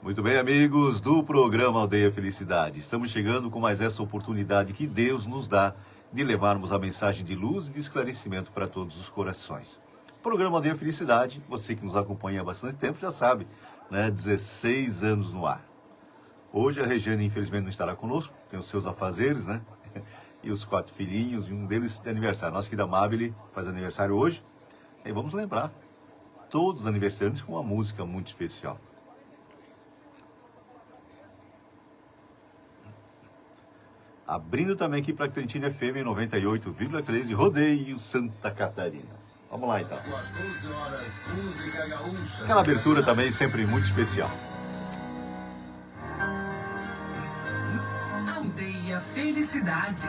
Muito bem, amigos do programa Aldeia Felicidade. Estamos chegando com mais essa oportunidade que Deus nos dá de levarmos a mensagem de luz e de esclarecimento para todos os corações. Programa Aldeia Felicidade, você que nos acompanha há bastante tempo já sabe, né? 16 anos no ar. Hoje a Regiane, infelizmente, não estará conosco, tem os seus afazeres, né? E os 4 filhinhos, e um deles de aniversário. Nossa querida Amabile faz aniversário hoje. E vamos lembrar todos os aniversariantes com uma música muito especial. Abrindo também aqui para a Trentina FM 98,3 de Rodeio, Santa Catarina. Vamos lá então. Aquela abertura também sempre muito especial. Aldeia Felicidade.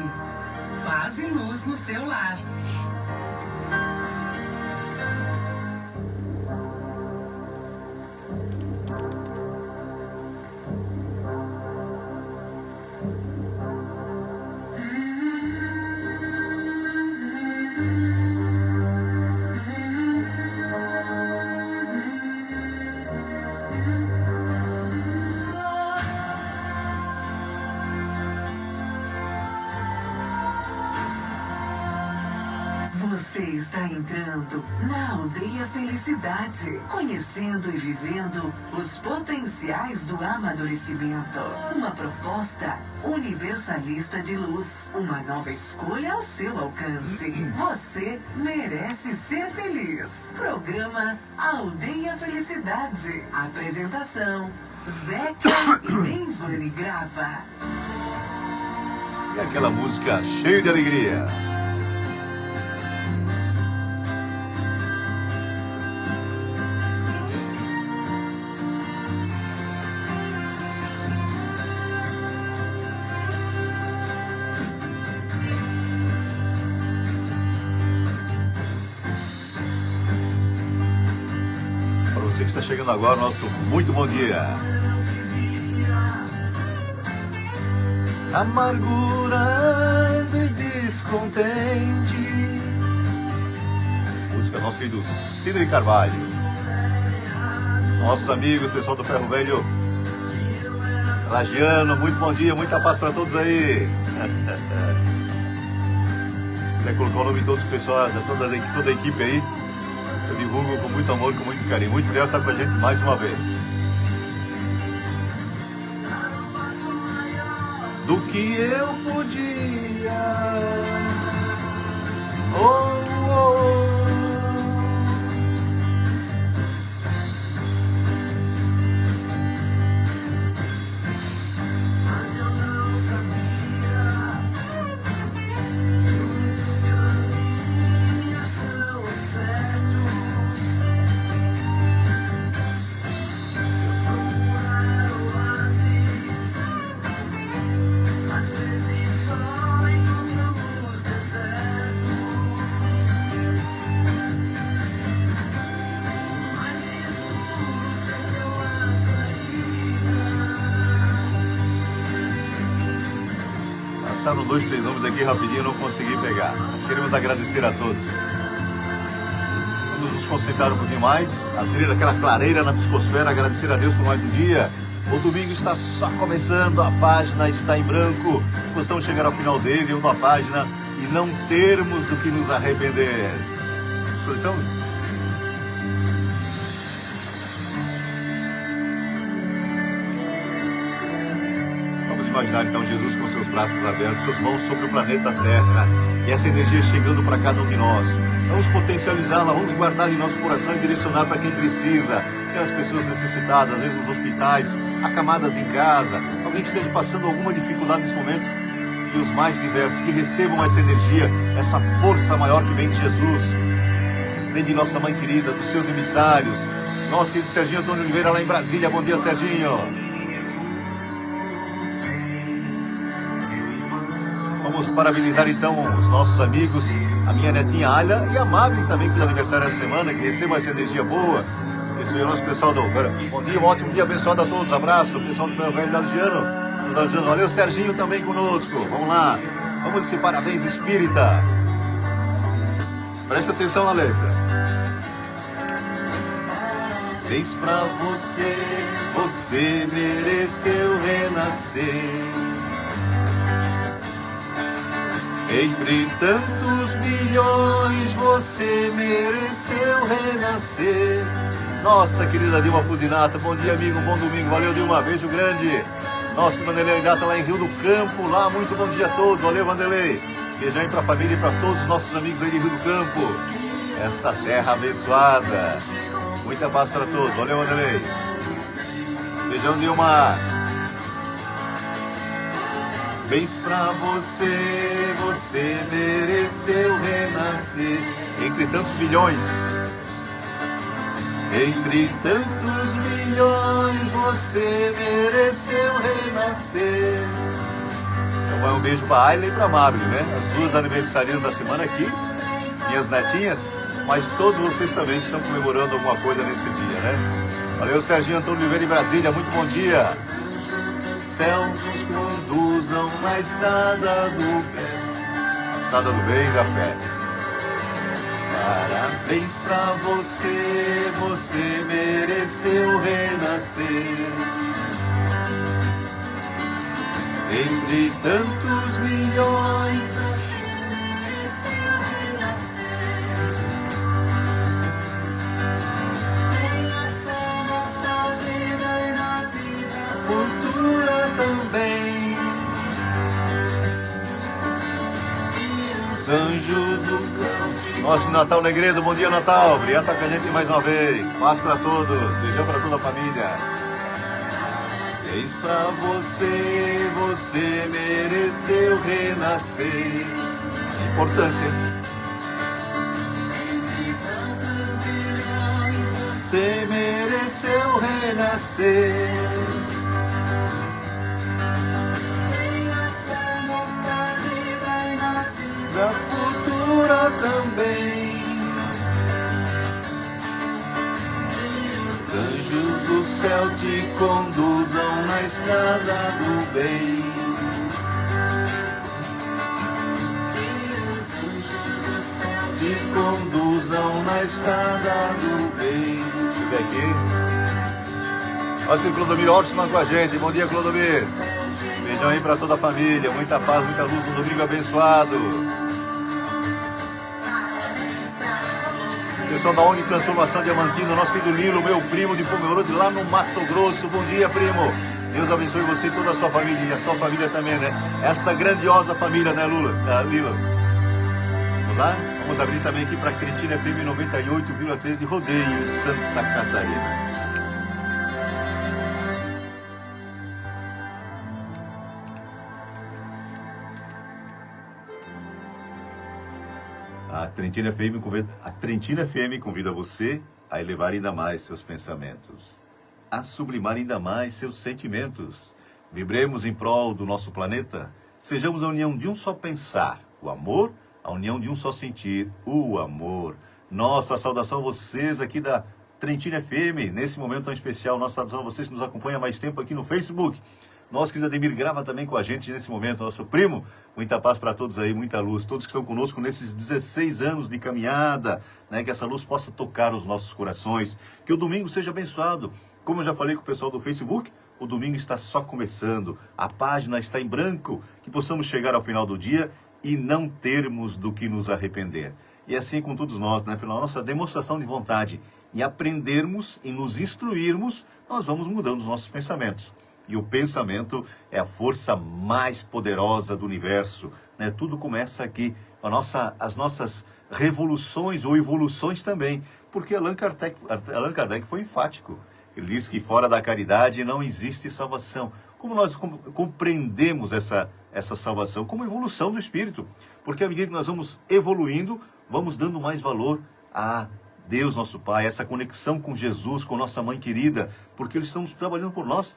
Paz e luz no seu lar. Você está entrando na Aldeia Felicidade, conhecendo e vivendo os potenciais do amadurecimento. Uma proposta universalista de luz, uma nova escolha ao seu alcance. Você merece ser feliz. Programa Aldeia Felicidade. Apresentação: Zeca e Neivane Grava. E aquela música cheia de alegria. Você que está chegando agora, nosso muito bom dia. Amargurado e descontente. Música nosso querido Sidney Carvalho. Nossos amigos, pessoal do Ferro Velho Lagiano, muito bom dia, muita paz para todos aí. Quiser colocar o nome de todos os pessoal, toda a equipe aí, eu divulgo com muito amor, com muito carinho. Muito obrigado, sabe, pra gente mais uma vez. Do que eu podia. Oh, oh. Mas eu não sabia. Passaram 2, 3 nomes aqui rapidinho, não consegui pegar. Nós queremos agradecer a todos. Vamos nos concentrar um pouquinho mais, abrir aquela clareira na psicosfera, agradecer a Deus por mais um dia. O domingo está só começando, a página está em branco. Possamos chegar ao final dele, uma página, e não termos do que nos arrepender. Estamos? Imaginar então Jesus com seus braços abertos, suas mãos sobre o planeta Terra, e essa energia chegando para cada um de nós. Vamos potencializá-la, vamos guardá-la em nosso coração e direcionar para quem precisa, aquelas pessoas necessitadas, às vezes nos hospitais, acamadas em casa, alguém que esteja passando alguma dificuldade nesse momento, e os mais diversos, que recebam essa energia, essa força maior que vem de Jesus, vem de nossa mãe querida, dos seus emissários, nosso querido Serginho Antônio Oliveira lá em Brasília. Bom dia, Serginho. Vamos parabenizar então os nossos amigos, a minha netinha Alha e a Mabel também, que fez aniversário essa semana, que recebam essa energia boa. Esse é o nosso pessoal do... Bom dia, um ótimo dia abençoado a todos, abraço, o pessoal do Ferro Velho Lagiano, valeu, Serginho também conosco, vamos lá, vamos esse parabéns espírita. Presta atenção na letra. Vez pra você você mereceu renascer. Entre tantos milhões, você mereceu renascer. Nossa querida Dilma Fusinato, bom dia, amigo, bom domingo, valeu, Dilma, beijo grande. Nosso Vanderlei ainda está lá em Rio do Campo, lá, muito bom dia a todos, valeu, Vanderlei. Beijão aí para a família e para todos os nossos amigos aí de Rio do Campo, essa terra abençoada. Muita paz para todos, valeu, Vanderlei. Beijão, Dilma. Bens pra você, você mereceu renascer. Entre tantos milhões, entre tantos milhões, você mereceu renascer. Então vai um beijo pra Ayla e pra Mabel, né? As duas aniversariantes da semana aqui, minhas netinhas, mas todos vocês também estão comemorando alguma coisa nesse dia, né? Valeu, Serginho Antônio Oliveira em Brasília, muito bom dia. Céus nos conduzam na estrada do bem. Estrada do bem e da fé. Parabéns pra você, você mereceu renascer. Entre tantos milhões, mereceu renascer. Tenha fé nesta vida e na vida futura também. Os anjos do céu. Nosso Natal Negredo, bom dia, Natal. Obrigado por estar com a gente mais uma vez. Paz para todos, beijão para toda a família. Eis pra você, você mereceu renascer. Importância. Entre tantos milhões, você mereceu renascer. Tenha fé nesta vida e na vida futura também. Os anjos do céu te conduzam na estrada do bem. Os anjos do céu te conduzam na estrada do bem. Deixa eu ver aqui. Acho que o Clodomir Ortman com a gente. Bom dia, Clodomir. Beijão aí pra toda a família. Muita paz, muita luz, um domingo abençoado. Pessoal da ONG Transformação Diamantina, nosso querido Lilo, meu primo de Pomerode, lá no Mato Grosso. Bom dia, primo. Deus abençoe você e toda a sua família, e a sua família também, né? Essa grandiosa família, né, Lilo? Vamos lá? Vamos abrir também aqui para Trentina FM 98,3 de Rodeio, Santa Catarina. A Trentina FM convida você a elevar ainda mais seus pensamentos, a sublimar ainda mais seus sentimentos. Vibremos em prol do nosso planeta, sejamos a união de um só pensar, o amor, a união de um só sentir, o amor. Nossa saudação a vocês aqui da Trentina FM, nesse momento tão especial, nossa saudação a vocês que nos acompanham há mais tempo aqui no Facebook. Nosso querido Ademir grava também com a gente nesse momento, nosso primo. Muita paz para todos aí, muita luz. Todos que estão conosco nesses 16 anos de caminhada, né? Que essa luz possa tocar os nossos corações. Que o domingo seja abençoado. Como eu já falei com o pessoal do Facebook, o domingo está só começando. A página está em branco. Que possamos chegar ao final do dia e não termos do que nos arrepender. E assim com todos nós, né? Pela nossa demonstração de vontade em aprendermos e nos instruirmos, nós vamos mudando os nossos pensamentos. E o pensamento é a força mais poderosa do universo, né? Tudo começa aqui, as nossas revoluções ou evoluções também, porque Allan Kardec foi enfático. Ele diz que fora da caridade não existe salvação. Como nós compreendemos essa salvação? Como evolução do espírito, porque à medida que nós vamos evoluindo, vamos dando mais valor a Deus, nosso Pai, essa conexão com Jesus, com nossa mãe querida, porque eles estão trabalhando por nós.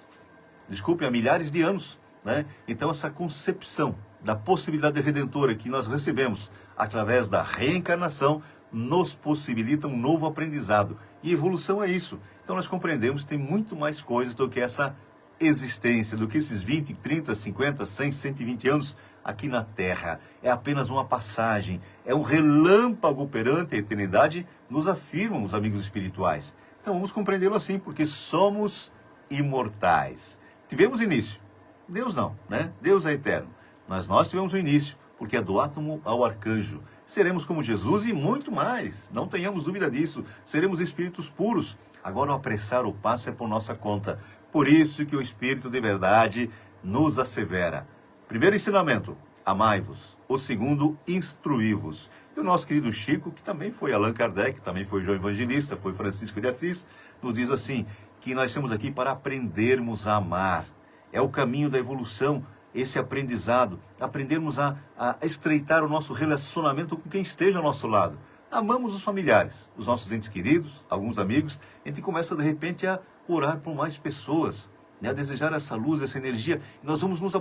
Desculpe, há milhares de anos, né? Então essa concepção da possibilidade redentora que nós recebemos através da reencarnação nos possibilita um novo aprendizado. E evolução é isso. Então nós compreendemos que tem muito mais coisas do que essa existência, do que esses 20, 30, 50, 100, 120 anos aqui na Terra. É apenas uma passagem, é um relâmpago perante a eternidade, nos afirmam os amigos espirituais. Então vamos compreendê-lo assim, porque somos imortais. Tivemos início. Deus não, né? Deus é eterno. Mas nós tivemos um início, porque é do átomo ao arcanjo. Seremos como Jesus e muito mais. Não tenhamos dúvida disso. Seremos espíritos puros. Agora o apressar o passo é por nossa conta. Por isso que o Espírito de verdade nos assevera. Primeiro ensinamento, amai-vos. O segundo, instruí-vos. E o nosso querido Chico, que também foi Allan Kardec, também foi João Evangelista, foi Francisco de Assis, nos diz assim, que nós estamos aqui para aprendermos a amar. É o caminho da evolução, esse aprendizado, aprendermos a estreitar o nosso relacionamento com quem esteja ao nosso lado. Amamos os familiares, os nossos entes queridos, alguns amigos, a gente começa de repente a orar por mais pessoas, né, a desejar essa luz, essa energia, e nós vamos nos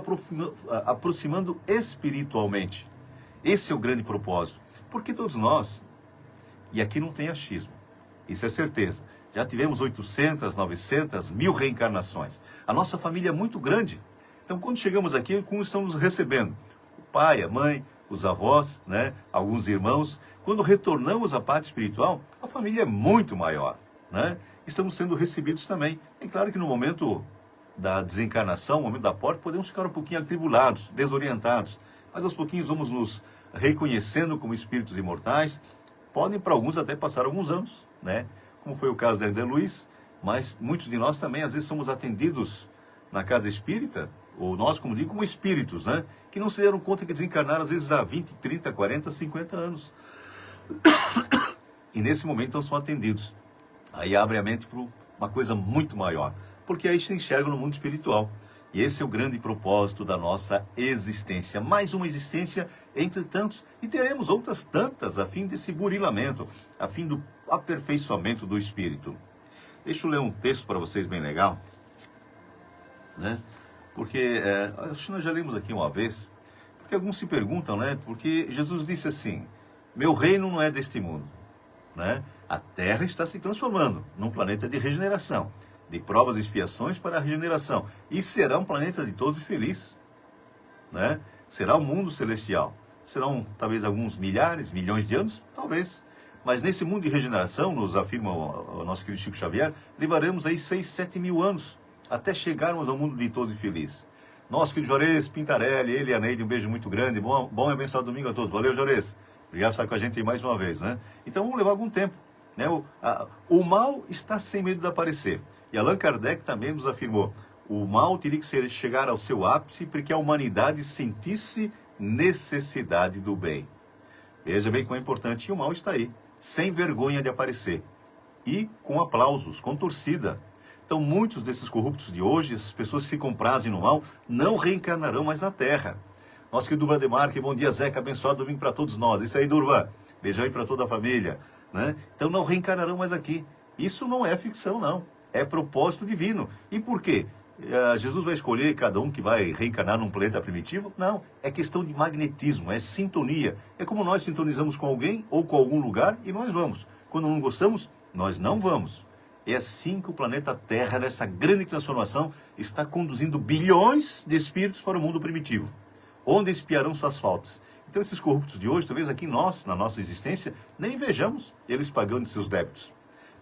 aproximando espiritualmente. Esse é o grande propósito, porque todos nós, e aqui não tem achismo, isso é certeza, já tivemos 800, 900, 1000 reencarnações. A nossa família é muito grande. Então, quando chegamos aqui, como estão nos recebendo? O pai, a mãe, os avós, né? Alguns irmãos. Quando retornamos à parte espiritual, a família é muito maior, né? Estamos sendo recebidos também. É claro que no momento da desencarnação, no momento da morte, podemos ficar um pouquinho atribulados, desorientados. Mas aos pouquinhos vamos nos reconhecendo como espíritos imortais. Podem, para alguns, até passar alguns anos, né? Como foi o caso da André Luiz, mas muitos de nós também, às vezes, somos atendidos na casa espírita, ou nós, como digo, como espíritos, né? Que não se deram conta que desencarnaram, às vezes, há 20, 30, 40, 50 anos. E nesse momento, então, são atendidos. Aí abre a mente para uma coisa muito maior, porque aí se enxergam no mundo espiritual. E esse é o grande propósito da nossa existência. Mais uma existência entre tantos. E teremos outras tantas a fim desse burilamento, a fim do aperfeiçoamento do espírito. Deixa eu ler um texto para vocês bem legal, né? Porque, acho que nós já lemos aqui uma vez, porque alguns se perguntam, né? Porque Jesus disse assim, meu reino não é deste mundo, né? A Terra está se transformando num planeta de regeneração, de provas e expiações para a regeneração, e será um planeta de todos feliz, né? Será um mundo celestial. Serão talvez alguns milhares, milhões de anos, talvez. Mas nesse mundo de regeneração, nos afirma o nosso querido Chico Xavier, levaremos aí 6, 7 mil anos, até chegarmos ao mundo ditoso e feliz. Nosso querido Juarez Pintarelli, ele e a Neide, um beijo muito grande, bom e abençoado domingo a todos. Valeu, Juarez. Obrigado por estar com a gente aí mais uma vez, né? Então vamos levar algum tempo, né? O mal está sem medo de aparecer. E Allan Kardec também nos afirmou, o mal teria que chegar ao seu ápice porque a humanidade sentisse necessidade do bem. Veja bem como é importante, e o mal está aí, sem vergonha de aparecer. E com aplausos, com torcida. Então muitos desses corruptos de hoje, essas pessoas que se comprazem no mal, não reencarnarão mais na Terra. Nosso querido Durva Demarque, bom dia Zeca, abençoado domingo para todos nós. Isso aí, Durva, beijão aí para toda a família, né? Então não reencarnarão mais aqui. Isso não é ficção, não. É propósito divino. E por quê? Jesus vai escolher cada um que vai reencarnar num planeta primitivo? Não, é questão de magnetismo, é sintonia. É como nós sintonizamos com alguém ou com algum lugar e nós vamos. Quando não gostamos, nós não vamos. É assim que o planeta Terra, nessa grande transformação, está conduzindo bilhões de espíritos para o mundo primitivo, onde expiarão suas faltas. Então esses corruptos de hoje, talvez aqui nós, na nossa existência, nem vejamos eles pagando seus débitos.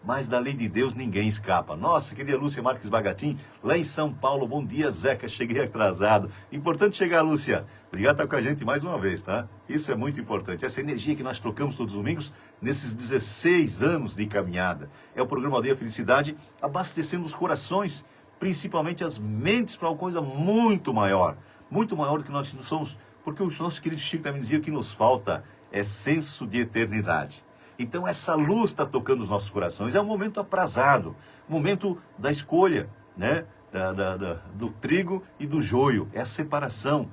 Mas da lei de Deus ninguém escapa. Nossa, querida Lúcia Marques Bagatim, lá em São Paulo. Bom dia, Zeca. Cheguei atrasado. Importante chegar, Lúcia. Obrigado por estar com a gente mais uma vez, tá? Isso é muito importante. Essa energia que nós trocamos todos os domingos, nesses 16 anos de caminhada. É o programa Aldeia Felicidade, abastecendo os corações, principalmente as mentes, para uma coisa muito maior do que nós somos. Porque o nosso querido Chico também dizia que nos falta é senso de eternidade. Então essa luz está tocando os nossos corações. É um momento aprazado, momento da escolha, né? Do trigo e do joio. É a separação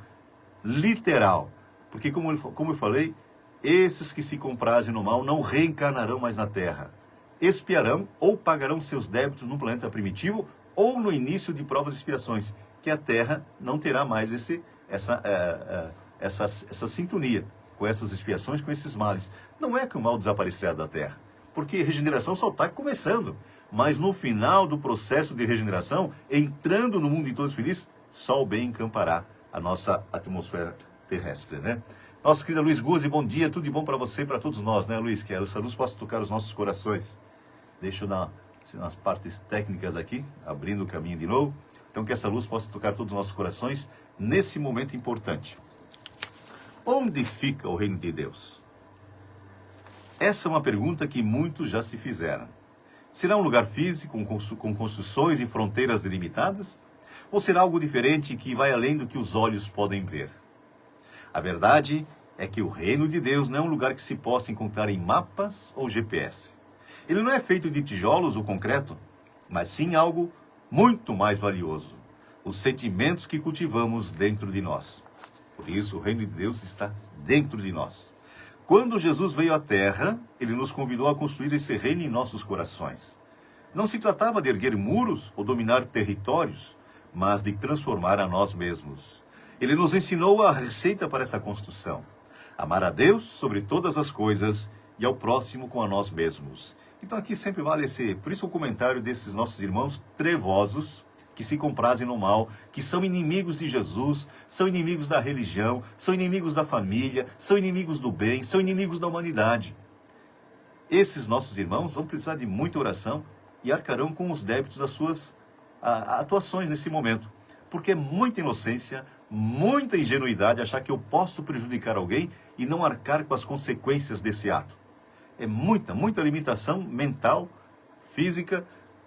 literal. Porque como eu falei, esses que se comprazem no mal não reencarnarão mais na Terra. Expiarão ou pagarão seus débitos no planeta primitivo ou no início de provas e expiações. Que a Terra não terá mais essa sintonia com essas expiações, com esses males. Não é que o mal desaparecerá da Terra, porque a regeneração só está começando. Mas no final do processo de regeneração, entrando no mundo de todos felizes, só o bem encampará a nossa atmosfera terrestre, né? Nosso querido Luiz Guzzi, bom dia, tudo de bom para você e para todos nós, né, Luiz? Que essa luz possa tocar os nossos corações. Deixa eu dar nas partes técnicas aqui, abrindo o caminho de novo. Então que essa luz possa tocar todos os nossos corações nesse momento importante. Onde fica o reino de Deus? Essa é uma pergunta que muitos já se fizeram. Será um lugar físico, com construções e fronteiras delimitadas? Ou será algo diferente que vai além do que os olhos podem ver? A verdade é que o reino de Deus não é um lugar que se possa encontrar em mapas ou GPS. Ele não é feito de tijolos ou concreto, mas sim algo muito mais valioso: os sentimentos que cultivamos dentro de nós. Por isso, o reino de Deus está dentro de nós. Quando Jesus veio à Terra, ele nos convidou a construir esse reino em nossos corações. Não se tratava de erguer muros ou dominar territórios, mas de transformar a nós mesmos. Ele nos ensinou a receita para essa construção: amar a Deus sobre todas as coisas e ao próximo com a nós mesmos. Então aqui sempre vale por isso o comentário desses nossos irmãos trevosos, que se comprazem no mal, que são inimigos de Jesus, são inimigos da religião, são inimigos da família, são inimigos do bem, são inimigos da humanidade. Esses nossos irmãos vão precisar de muita oração e arcarão com os débitos das suas atuações nesse momento. Porque é muita inocência, muita ingenuidade achar que eu posso prejudicar alguém e não arcar com as consequências desse ato. É muita limitação mental, física,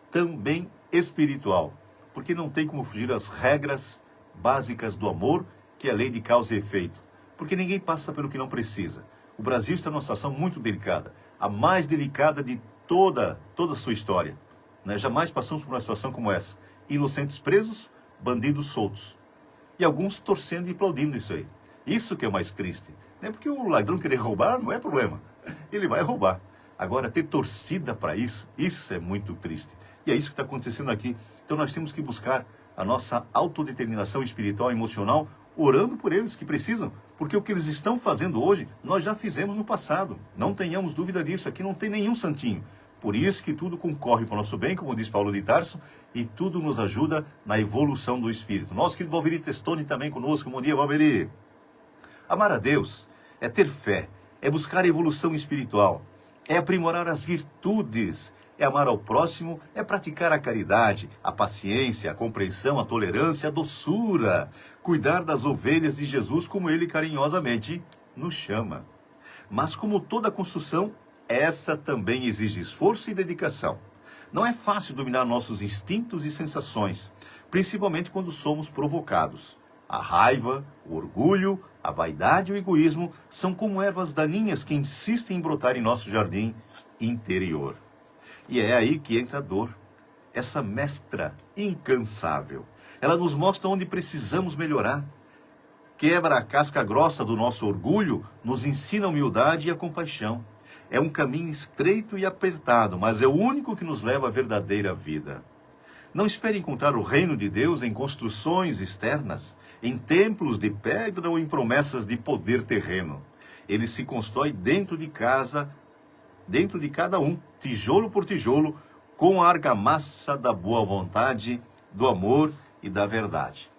também espiritual. Porque não tem como fugir às regras básicas do amor, que é a lei de causa e efeito. Porque ninguém passa pelo que não precisa. O Brasil está numa situação muito delicada, a mais delicada de toda a sua história. Jamais passamos por uma situação como essa. Inocentes presos, bandidos soltos. E alguns torcendo e aplaudindo isso aí. Isso que é o mais triste. Porque o ladrão querer roubar não é problema. Ele vai roubar. Agora, ter torcida para isso é muito triste. E é isso que está acontecendo aqui. Então nós temos que buscar a nossa autodeterminação espiritual e emocional, orando por eles que precisam. Porque o que eles estão fazendo hoje, nós já fizemos no passado. Não tenhamos dúvida disso. Aqui não tem nenhum santinho. Por isso que tudo concorre para o nosso bem, como diz Paulo de Tarso, e tudo nos ajuda na evolução do Espírito. Nosso querido Valveri Testoni também conosco. Bom dia, Valveri. Amar a Deus é ter fé, é buscar a evolução espiritual, é aprimorar as virtudes, é amar ao próximo, é praticar a caridade, a paciência, a compreensão, a tolerância, a doçura, cuidar das ovelhas de Jesus como ele carinhosamente nos chama. Mas como toda construção, essa também exige esforço e dedicação. Não é fácil dominar nossos instintos e sensações, principalmente quando somos provocados. A raiva, o orgulho, a vaidade e o egoísmo são como ervas daninhas que insistem em brotar em nosso jardim interior. E é aí que entra a dor, essa mestra incansável. Ela nos mostra onde precisamos melhorar. Quebra a casca grossa do nosso orgulho, nos ensina a humildade e a compaixão. É um caminho estreito e apertado, mas é o único que nos leva à verdadeira vida. Não espere encontrar o reino de Deus em construções externas, em templos de pedra ou em promessas de poder terreno. Ele se constrói dentro de casa, dentro de cada um, tijolo por tijolo, com a argamassa da boa vontade, do amor e da verdade.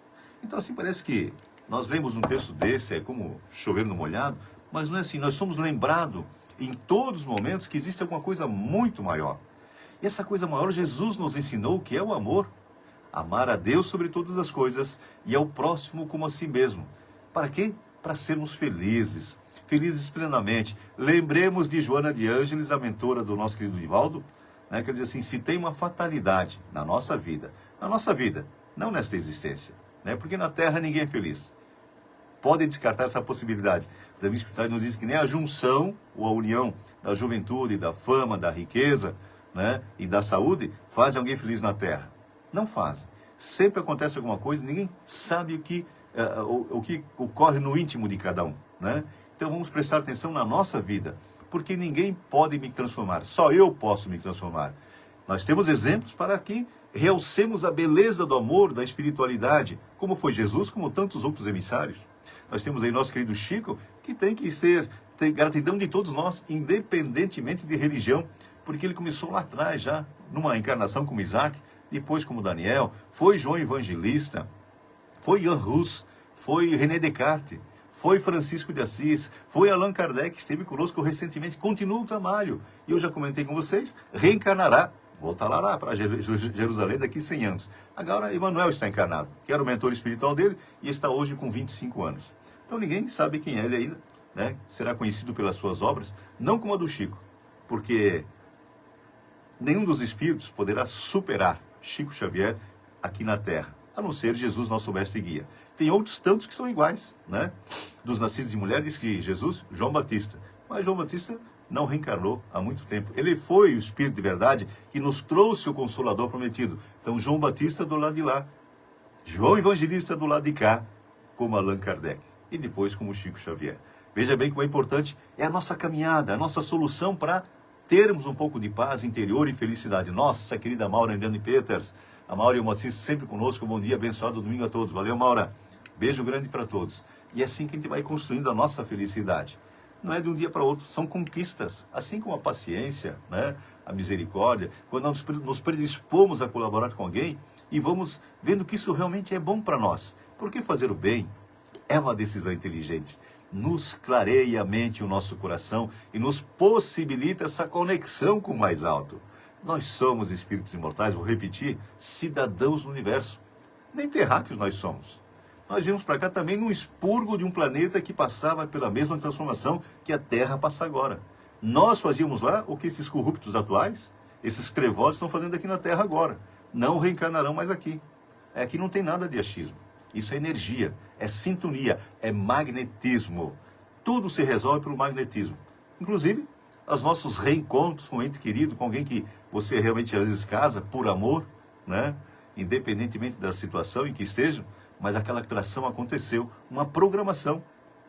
Então assim parece que nós lemos um texto desse, é como chover no molhado, mas não é assim. Nós somos lembrados em todos os momentos que existe alguma coisa muito maior. E essa coisa maior, Jesus nos ensinou que é o amor. Amar a Deus sobre todas as coisas e ao próximo como a si mesmo. Para quê? Para sermos felizes. Felizes plenamente. Lembremos de Joana de Ângeles, a mentora do nosso querido Divaldo, que diz assim: se tem uma fatalidade na nossa vida, não nesta existência, porque na Terra ninguém é feliz. Podem descartar essa possibilidade. A Espírita nos diz que nem a junção ou a união da juventude, da fama, da riqueza, e da saúde faz alguém feliz na Terra. Não fazem. Sempre acontece alguma coisa, ninguém sabe o que ocorre no íntimo de cada um. Então vamos prestar atenção na nossa vida, porque ninguém pode me transformar, só eu posso me transformar. Nós temos exemplos para que realcemos a beleza do amor, da espiritualidade, como foi Jesus, como tantos outros emissários. Nós temos aí nosso querido Chico, que tem que ter gratidão de todos nós, independentemente de religião, porque ele começou lá atrás já, numa encarnação como Isaac, depois como Daniel, foi João Evangelista, foi Jan Hus, foi René Descartes, foi Francisco de Assis, foi Allan Kardec, que esteve conosco recentemente, continua o trabalho. E eu já comentei com vocês, reencarnará voltar lá para Jerusalém daqui 100 anos. Agora Emmanuel está encarnado, que era o mentor espiritual dele e está hoje com 25 anos. Então ninguém sabe quem é ele ainda, né? Será conhecido pelas suas obras, não como a do Chico, porque nenhum dos espíritos poderá superar Chico Xavier aqui na Terra, a não ser Jesus, nosso mestre e guia. Tem outros tantos que são iguais, né? Dos nascidos de mulher diz que Jesus, João Batista. Mas João Batista não reencarnou há muito tempo. Ele foi o Espírito de verdade que nos trouxe o Consolador prometido. Então João Batista do lado de lá, João Evangelista do lado de cá, como Allan Kardec. E depois como Chico Xavier. Veja bem como é importante, é a nossa caminhada, a nossa solução para termos um pouco de paz interior e felicidade. Nossa querida Maura Eliane Peters, a Maura e o Moacir sempre conosco, bom dia, abençoado domingo a todos. Valeu, Maura. Beijo grande para todos. E é assim que a gente vai construindo a nossa felicidade. Não é de um dia para outro, são conquistas. Assim como a paciência, né? A misericórdia. Quando nós nos predispomos a colaborar com alguém e vamos vendo que isso realmente é bom para nós. Porque fazer o bem é uma decisão inteligente. Nos clareia a mente e o nosso coração e nos possibilita essa conexão com o mais alto. Nós somos espíritos imortais, vou repetir, cidadãos do universo. Nem terráqueos nós somos. Nós viemos para cá também num expurgo de um planeta que passava pela mesma transformação que a Terra passa agora. Nós fazíamos lá o que esses corruptos atuais, esses crevosos estão fazendo aqui na Terra agora. Não reencarnarão mais aqui. Aqui não tem nada de achismo. Isso é energia, é sintonia, é magnetismo. Tudo se resolve pelo magnetismo. Inclusive, os nossos reencontros com um ente querido, com alguém que você realmente às vezes casa por amor, né? Independentemente da situação em que estejam, mas aquela atração aconteceu, uma programação,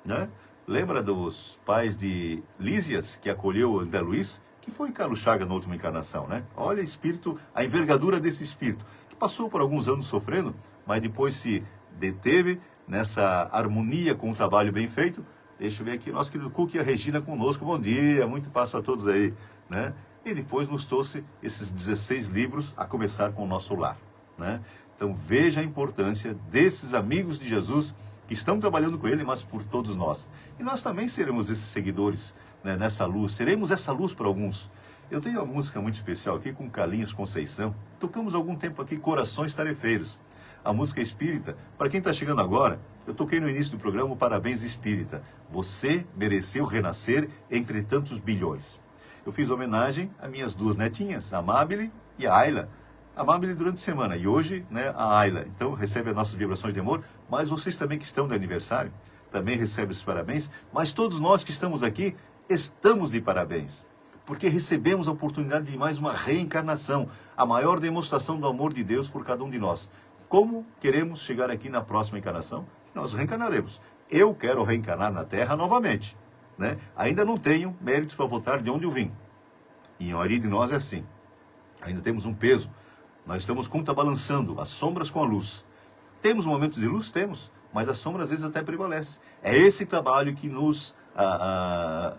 né? Lembra dos pais de Lísias, que acolheu o André Luiz, que foi Carlos Chagas na última encarnação, né? Olha espírito, a envergadura desse espírito, que passou por alguns anos sofrendo, mas depois se deteve nessa harmonia com o trabalho bem feito. Deixa eu ver aqui, nosso querido Cook e a Regina conosco, bom dia, muito paz para todos aí, né? E depois nos trouxe esses 16 livros, a começar com o nosso lar, né? Então veja a importância desses amigos de Jesus que estão trabalhando com ele, mas por todos nós. E nós também seremos esses seguidores, né, nessa luz, seremos essa luz para alguns. Eu tenho uma música muito especial aqui com Carlinhos Conceição. Tocamos algum tempo aqui Corações Tarefeiros. A música espírita, para quem está chegando agora, eu toquei no início do programa o Parabéns Espírita. Você mereceu renascer entre tantos bilhões. Eu fiz homenagem às minhas duas netinhas, a Amabile e a Ayla. A Amabile durante a semana e hoje, né, a Ayla. Então recebe as nossas vibrações de amor, mas vocês também que estão de aniversário, também recebem esses parabéns. Mas todos nós que estamos aqui, estamos de parabéns. Porque recebemos a oportunidade de mais uma reencarnação, a maior demonstração do amor de Deus por cada um de nós. Como queremos chegar aqui na próxima encarnação? Nós reencarnaremos. Eu quero reencarnar na Terra novamente, né? Ainda não tenho méritos para voltar de onde eu vim. E a maioria de nós é assim. Ainda temos um peso. Nós estamos contrabalançando as sombras com a luz. Temos momentos de luz? Temos. Mas a sombra às vezes até prevalece. É esse trabalho que nos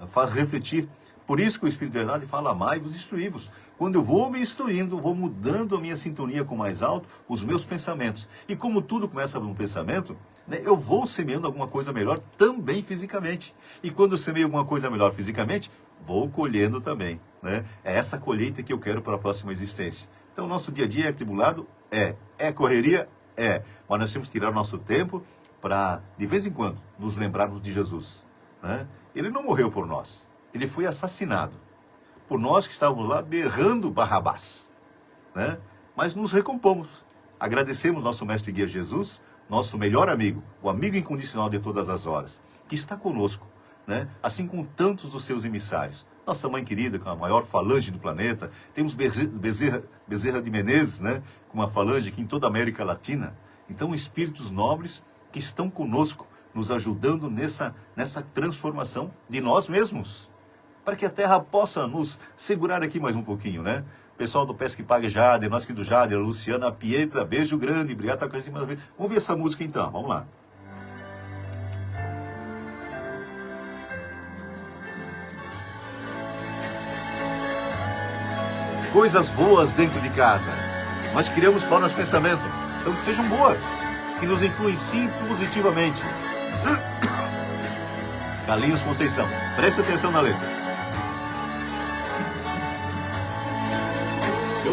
faz refletir. Por isso que o Espírito de Verdade fala, amai-vos e instruí-vos. Quando eu vou me instruindo, vou mudando a minha sintonia com o mais alto, os meus pensamentos. E como tudo começa por um pensamento, né, eu vou semeando alguma coisa melhor também fisicamente. E quando eu semeio alguma coisa melhor fisicamente, vou colhendo também, né? É essa colheita que eu quero para a próxima existência. Então, o nosso dia a dia é atribulado? É correria? É. Mas nós temos que tirar o nosso tempo para, de vez em quando, nos lembrarmos de Jesus, né? Ele não morreu por nós. Ele foi assassinado por nós que estávamos lá berrando Barrabás, né? Mas nos recompomos. Agradecemos nosso mestre guia Jesus, nosso melhor amigo, o amigo incondicional de todas as horas, que está conosco, né? Assim como tantos dos seus emissários. Nossa mãe querida, com a maior falange do planeta. Temos Bezerra de Menezes, né? Com uma falange aqui em toda a América Latina. Então, espíritos nobres que estão conosco, nos ajudando nessa transformação de nós mesmos. Para que a Terra possa nos segurar aqui mais um pouquinho, né? Pessoal do Pesque Pague Jader, nós aqui do Jader, a Luciana, a Pietra, beijo grande, obrigado por estar com a gente mais uma vez. Vamos ver essa música então, vamos lá. Coisas boas dentro de casa. Nós criamos formas de pensamento, então que sejam boas, que nos influenciem positivamente. Carlinhos Conceição, preste atenção na letra.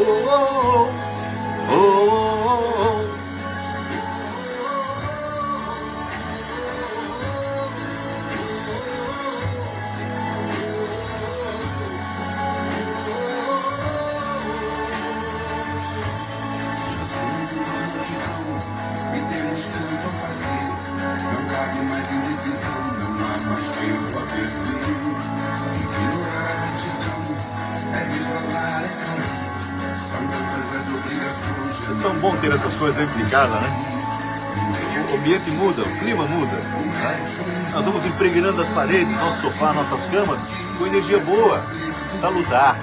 oh, oh, oh. É tão bom ter essas coisas dentro de casa, né? O ambiente muda, o clima muda, né? Nós vamos impregnando as paredes, nosso sofá, nossas camas com energia boa, salutar.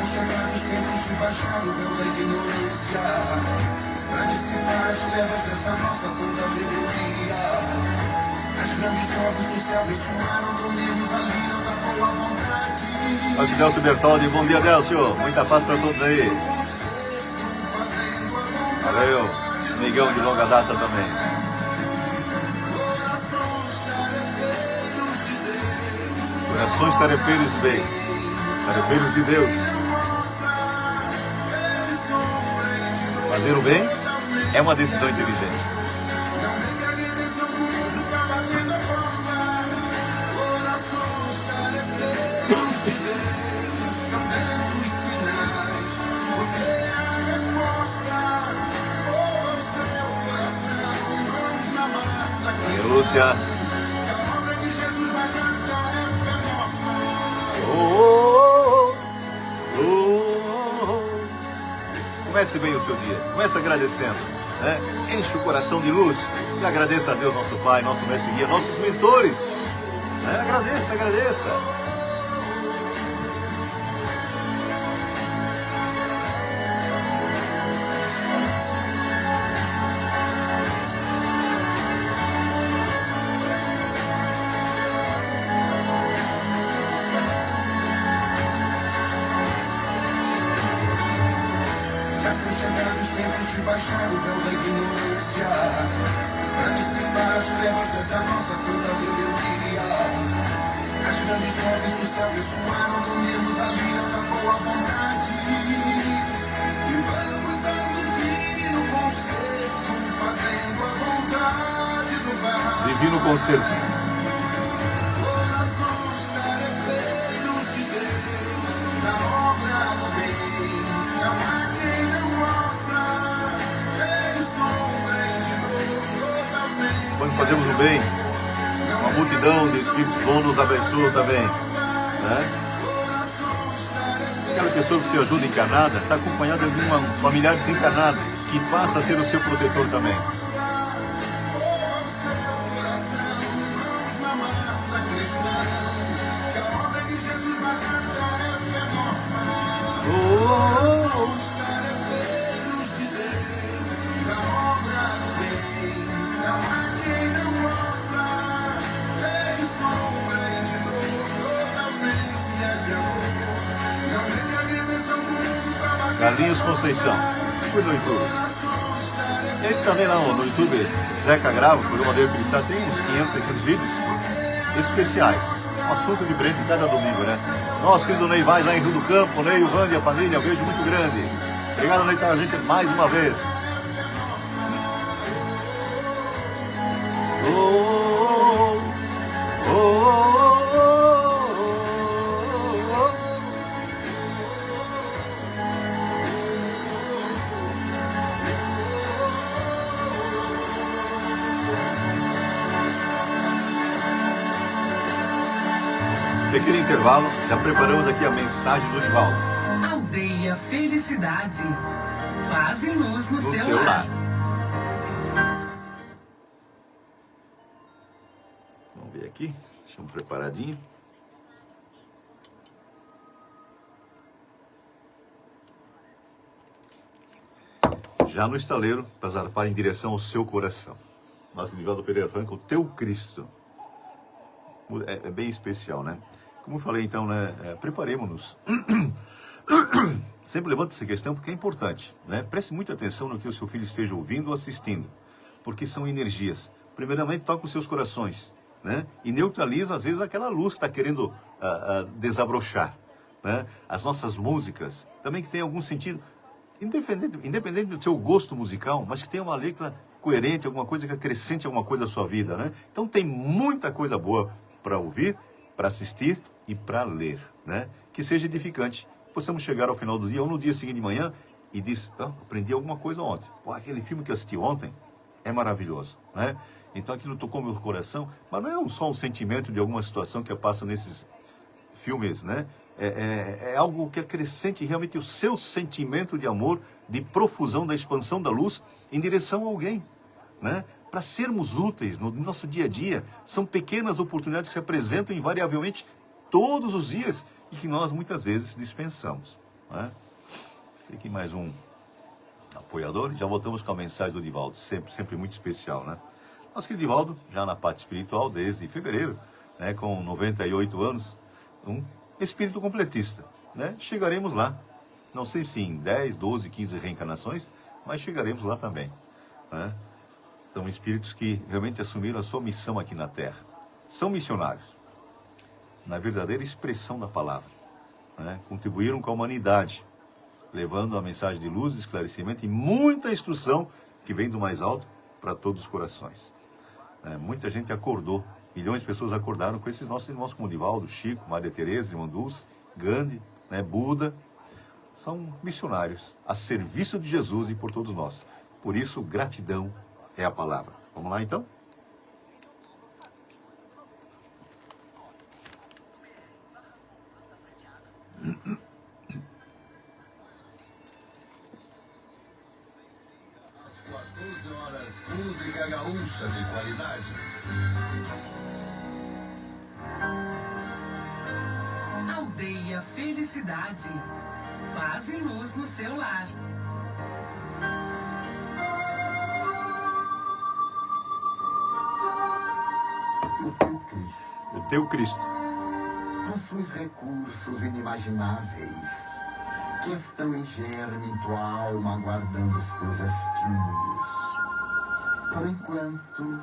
Chegados tempos de baixar o véu da ignorância, pra dissipar as trevas dessa nossa santa rebeldia. As grandes vozes do céu ressoaram, dormimos ali, não da boa vontade. Aqui Delcio Bertoldi, bom dia Delcio, muita paz para todos aí. Valeu, amigão de longa data também. Corações tarefeiros de bem, tarefeiros de Deus. Fazer o bem é uma decisão inteligente. E Lúcia. Comece bem o seu dia, comece agradecendo, né? Enche o coração de luz e agradeça a Deus, nosso Pai, nosso mestre guia, nossos mentores, né? Agradeça, agradeça. Baixar o véu da ignorância, pra dissipar as trevas dessa nossa santa rebeldia. As grandes vozes do céu ressoaram, dormimos ali da boa vontade. E vamos ao divino concerto, fazendo a vontade do Pai. Divino concerto. Corações tarefeiros de Deus, na obra do bem, não há quem não possa. Quando fazemos o bem, uma multidão de espíritos bons nos abençoa também, né? Aquela pessoa que se ajuda encarnada está acompanhada de um familiar desencarnado que passa a ser o seu protetor também. Carlinhos Conceição, fui no YouTube. E aí também lá no YouTube, Zeca Grava, o programa dele Cristã, tem uns 500, 600 vídeos especiais. Um assunto diferente cada domingo, né? Nosso querido Ney vai lá em Rio do Campo, Ney, o Randy e a família, um beijo muito grande. Obrigado, Ney, tá com a gente mais uma vez. Pequeno intervalo, já preparamos aqui a mensagem do Nivaldo. Aldeia Felicidade. Paz e luz no seu lar. lar. Vamos ver aqui, deixamos preparadinho. Já no estaleiro, para zarpar em direção ao seu coração. Nosso Nivaldo Pereira Franco, o teu Cristo. É bem especial, né? Como eu falei, então, né? Preparemos-nos. Sempre levanta essa questão porque é importante, né? Preste muita atenção no que o seu filho esteja ouvindo ou assistindo, porque são energias. primeiramente toca os seus corações, né? E neutraliza, às vezes, aquela luz que está querendo desabrochar, né? As nossas músicas, também que tem algum sentido, independente do seu gosto musical, mas que tenha uma letra coerente, alguma coisa que acrescente alguma coisa à sua vida, né? Então tem muita coisa boa para ouvir, para assistir e para ler, né? Que seja edificante. Possamos chegar ao final do dia ou no dia seguinte de manhã e diz, aprendi alguma coisa ontem. Pô, aquele filme que eu assisti ontem é maravilhoso, né? Então aquilo tocou meu coração, mas não é só um sentimento de alguma situação que passa nesses filmes, né? É algo que acrescente realmente o seu sentimento de amor, de profusão, da expansão da luz em direção a alguém, né? Para sermos úteis no nosso dia a dia. São pequenas oportunidades que se apresentam invariavelmente todos os dias e que nós muitas vezes dispensamos, né? Aqui mais um apoiador. Já voltamos com a mensagem do Divaldo, sempre muito especial, né? Nosso querido Divaldo, já na parte espiritual desde fevereiro, né, com 98 anos, um espírito completista, né? Chegaremos lá, não sei se em 10, 12, 15 reencarnações, mas chegaremos lá também, né? São espíritos que realmente assumiram a sua missão aqui na Terra. São missionários, na verdadeira expressão da palavra, né? Contribuíram com a humanidade, levando a mensagem de luz, esclarecimento e muita instrução que vem do mais alto para todos os corações. Muita gente acordou, milhões de pessoas acordaram com esses nossos irmãos como Divaldo, Chico, Maria Teresa, Irmã Dulce, Gandhi, né, Buda. São missionários a serviço de Jesus e por todos nós. Por isso, gratidão é a palavra. Vamos lá então? Às 14 horas, música gaúcha de qualidade. Aldeia Felicidade. Paz e luz no seu lar. O teu Cristo. Possuis recursos inimagináveis que estão em germe em tua alma, aguardando os teus estímulos. Por enquanto,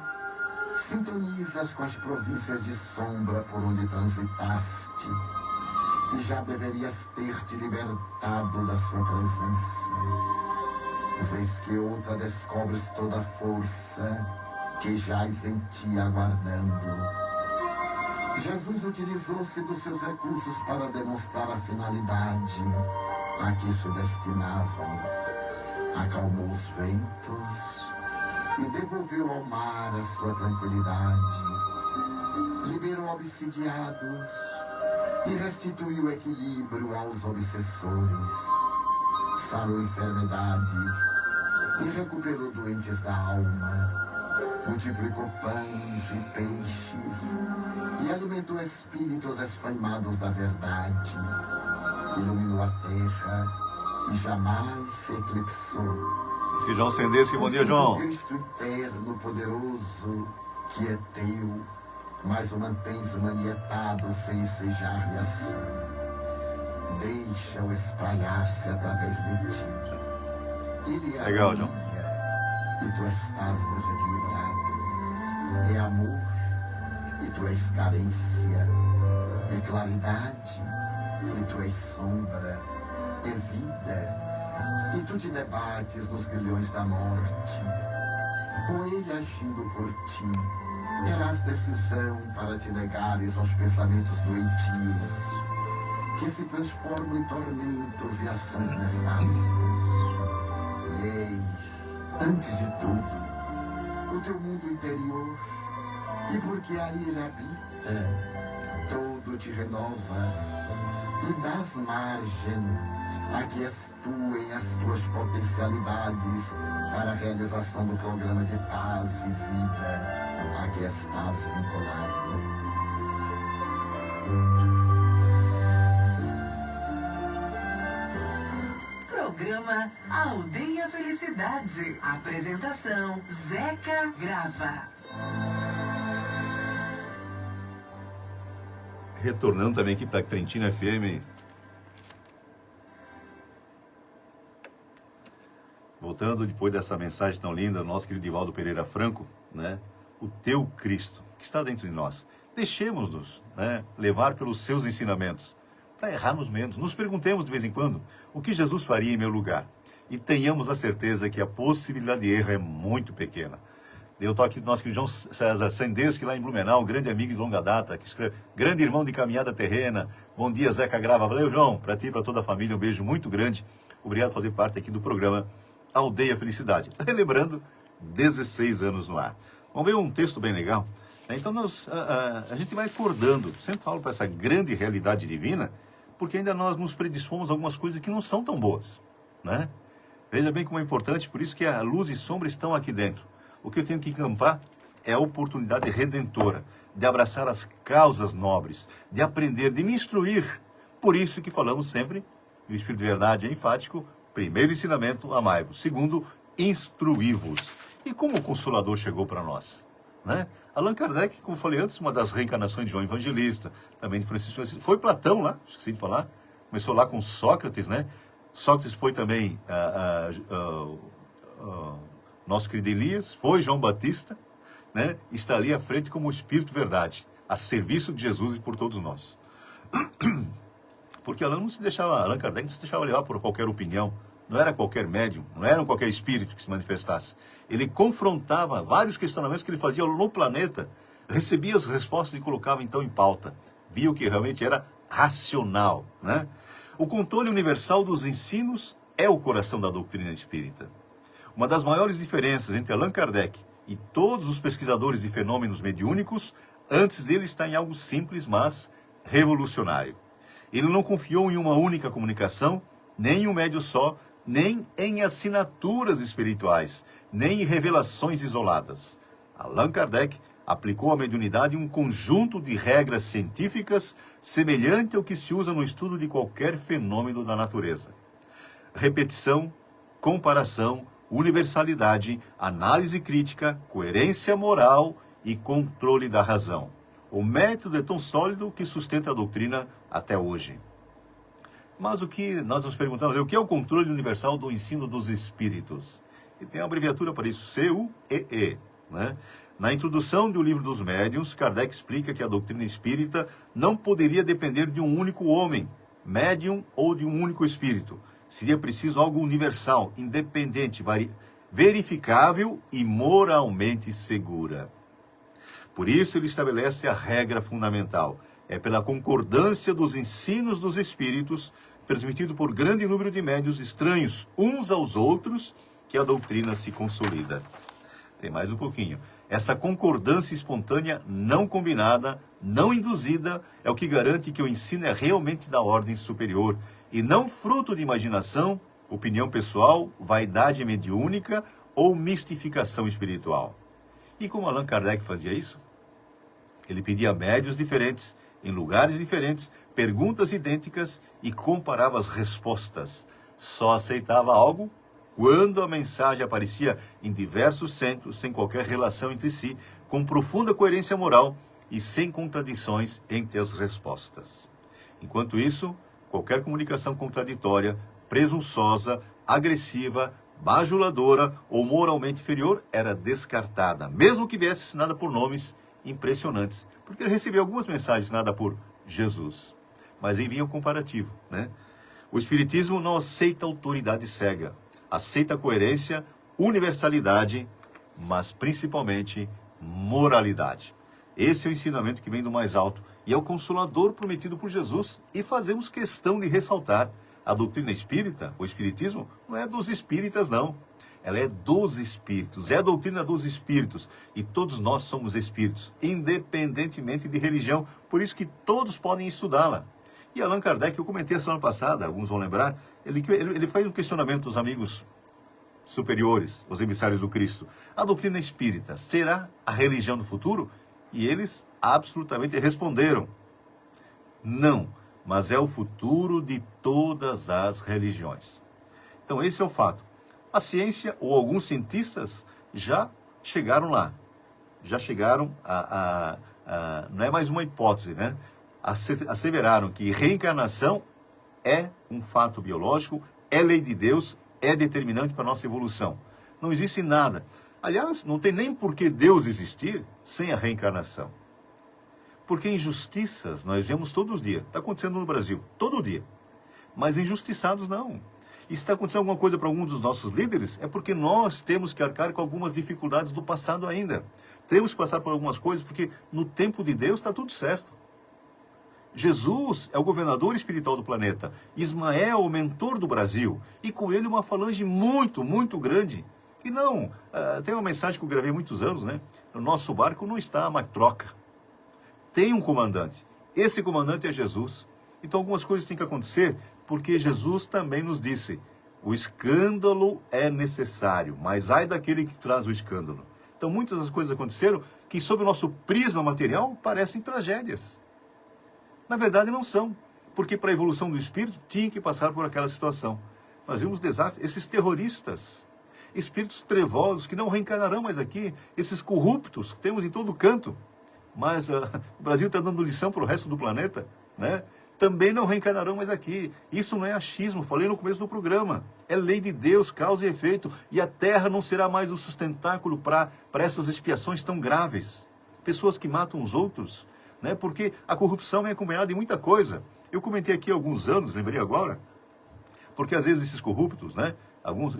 sintonizas com as províncias de sombra por onde transitaste e já deverias ter te libertado da sua presença. Vez que outra descobres toda a força que jaz em ti aguardando. Jesus utilizou-se dos seus recursos para demonstrar a finalidade a que se destinavam. Acalmou os ventos e devolveu ao mar a sua tranquilidade. Liberou obsidiados e restituiu equilíbrio aos obsessores. Sarou enfermidades e recuperou doentes da alma. Multiplicou pães e peixes e alimentou espíritos esfaimados da verdade. Iluminou a terra e jamais se eclipsou. Que João acendesse. Bom dia, João. Cristo eterno, poderoso, que é teu, mas o mantens manietado sem ensejar-lhe ação. Deixa-o espraiar-se através de ti. Ele é legal, harmonia, João. e tu estás desequilibrado. É amor e tu és carência. É claridade e tu és sombra. É vida e tu te debates nos grilhões da morte. Com ele agindo por ti, terás decisão para te negares aos pensamentos doentios, que se transformam em tormentos e ações nefastos. Eis, antes de tudo, o teu mundo interior, e porque aí ele habita, todo te renovas e dás margem a que extuem as tuas potencialidades para a realização do programa de paz e vida a que estás vinculado. Programa Aldeia Felicidade. Apresentação Zeca Grava. Retornando também aqui para a Trentina FM. Voltando depois dessa mensagem tão linda do nosso querido Divaldo Pereira Franco, né? o teu Cristo, que está dentro de nós. Deixemos-nos, né, levar pelos seus ensinamentos, para errarmos menos. Nos perguntemos de vez em quando o que Jesus faria em meu lugar. E tenhamos a certeza que a possibilidade de erro é muito pequena. Eu estou aqui do nosso querido João César Sendeschi, lá em Blumenau, grande amigo de longa data, que escreve, grande irmão de caminhada terrena. Bom dia, Zeca Grava. Valeu, João. Para ti e para toda a família, um beijo muito grande. Obrigado por fazer parte aqui do programa Aldeia Felicidade. Relembrando, 16 anos no ar. Vamos ver um texto bem legal. Então, a gente vai acordando. Sempre falo para essa grande realidade divina, porque ainda nós nos predispomos a algumas coisas que não são tão boas, né? Veja bem como é importante, por isso que a luz e sombra estão aqui dentro. O que eu tenho que encampar é a oportunidade redentora de abraçar as causas nobres, de aprender, de me instruir. Por isso que falamos sempre, o Espírito de Verdade é enfático, primeiro ensinamento, amai-vos. Segundo, instruí-vos. E como o Consolador chegou para nós, né? Allan Kardec, como falei antes, uma das reencarnações de João Evangelista, também de Francisco de Assis. Foi Platão lá, esqueci de falar, começou lá com Sócrates, né? Sócrates foi também nosso querido Elias, foi João Batista, né? Está ali à frente como o Espírito Verdade, a serviço de Jesus e por todos nós. Porque Allan Kardec não se deixava levar por qualquer opinião, não era qualquer médium, não era qualquer espírito que se manifestasse. Ele confrontava vários questionamentos que ele fazia no planeta, recebia as respostas e colocava então em pauta. Via o que realmente era racional, né? O controle universal dos ensinos é o coração da doutrina espírita. Uma das maiores diferenças entre Allan Kardec e todos os pesquisadores de fenômenos mediúnicos, antes dele está em algo simples, mas revolucionário. Ele não confiou em uma única comunicação, nem em um médium só, nem em assinaturas espirituais, nem em revelações isoladas. Allan Kardec aplicou à mediunidade um conjunto de regras científicas semelhante ao que se usa no estudo de qualquer fenômeno da natureza. Repetição, comparação, universalidade, análise crítica, coerência moral e controle da razão. O método é tão sólido que sustenta a doutrina até hoje. Mas o que nós nos perguntamos é o que é o controle universal do ensino dos espíritos? E tem uma abreviatura para isso, CUEE, né? Na introdução do Livro dos Médiuns, Kardec explica que a doutrina espírita não poderia depender de um único homem, médium ou de um único espírito. Seria preciso algo universal, independente, verificável e moralmente segura. Por isso ele estabelece a regra fundamental. É pela concordância dos ensinos dos espíritos, transmitido por grande número de médiuns estranhos uns aos outros, que a doutrina se consolida. Tem mais um pouquinho. Essa concordância espontânea, não combinada, não induzida, é o que garante que o ensino é realmente da ordem superior e não fruto de imaginação, opinião pessoal, vaidade mediúnica ou mistificação espiritual. E como Allan Kardec fazia isso? Ele pedia médiuns diferentes, em lugares diferentes, perguntas idênticas e comparava as respostas. Só aceitava algo quando a mensagem aparecia em diversos centros, sem qualquer relação entre si, com profunda coerência moral e sem contradições entre as respostas. Enquanto isso, qualquer comunicação contraditória, presunçosa, agressiva, bajuladora ou moralmente inferior era descartada, mesmo que viesse assinada por nomes impressionantes, porque ele recebeu algumas mensagens assinadas por Jesus, mas aí vinha o comparativo, né? O Espiritismo não aceita autoridade cega, aceita coerência, universalidade, mas principalmente moralidade. Esse é o ensinamento que vem do mais alto e é o Consolador prometido por Jesus. E fazemos questão de ressaltar, a doutrina espírita, o Espiritismo, não é dos espíritas não. Ela é dos espíritos, é a doutrina dos espíritos. E todos nós somos espíritos, independentemente de religião. Por isso que todos podem estudá-la. E Allan Kardec, eu comentei a semana passada, alguns vão lembrar, ele faz um questionamento aos amigos superiores, os emissários do Cristo. A doutrina espírita será a religião do futuro? E eles absolutamente responderam: não, mas é o futuro de todas as religiões. Então esse é o fato. A ciência, ou alguns cientistas, já chegaram lá. Já chegaram não é mais uma hipótese, né? Asseveraram que reencarnação é um fato biológico, é lei de Deus, é determinante para a nossa evolução. Não existe nada. Aliás, não tem nem por que Deus existir sem a reencarnação. Porque injustiças nós vemos todos os dias. Está acontecendo no Brasil, todo dia. Mas injustiçados não. E se está acontecendo alguma coisa para algum dos nossos líderes, é porque nós temos que arcar com algumas dificuldades do passado ainda. Temos que passar por algumas coisas, porque no tempo de Deus está tudo certo. Jesus é o governador espiritual do planeta. Ismael, o mentor do Brasil. E com ele uma falange muito, muito grande. E não, tem uma mensagem que eu gravei há muitos anos, né? O nosso barco não está a uma troca. Tem um comandante. Esse comandante é Jesus. Então algumas coisas têm que acontecer, porque Jesus também nos disse, o escândalo é necessário, mas ai daquele que traz o escândalo. Então muitas das coisas aconteceram que sob o nosso prisma material parecem tragédias. Na verdade não são, porque para a evolução do espírito tinha que passar por aquela situação. Nós vimos desastres, esses terroristas, espíritos trevosos que não reencarnarão mais aqui, esses corruptos que temos em todo canto, mas o Brasil está dando lição para o resto do planeta, né? Também não reencarnarão mais aqui. Isso não é achismo, falei no começo do programa. É lei de Deus, causa e efeito, e a Terra não será mais o sustentáculo para essas expiações tão graves. Pessoas que matam os outros, né? Porque a corrupção é acompanhada de muita coisa. Eu comentei aqui há alguns anos, lembrei agora, porque às vezes esses corruptos, né? Alguns,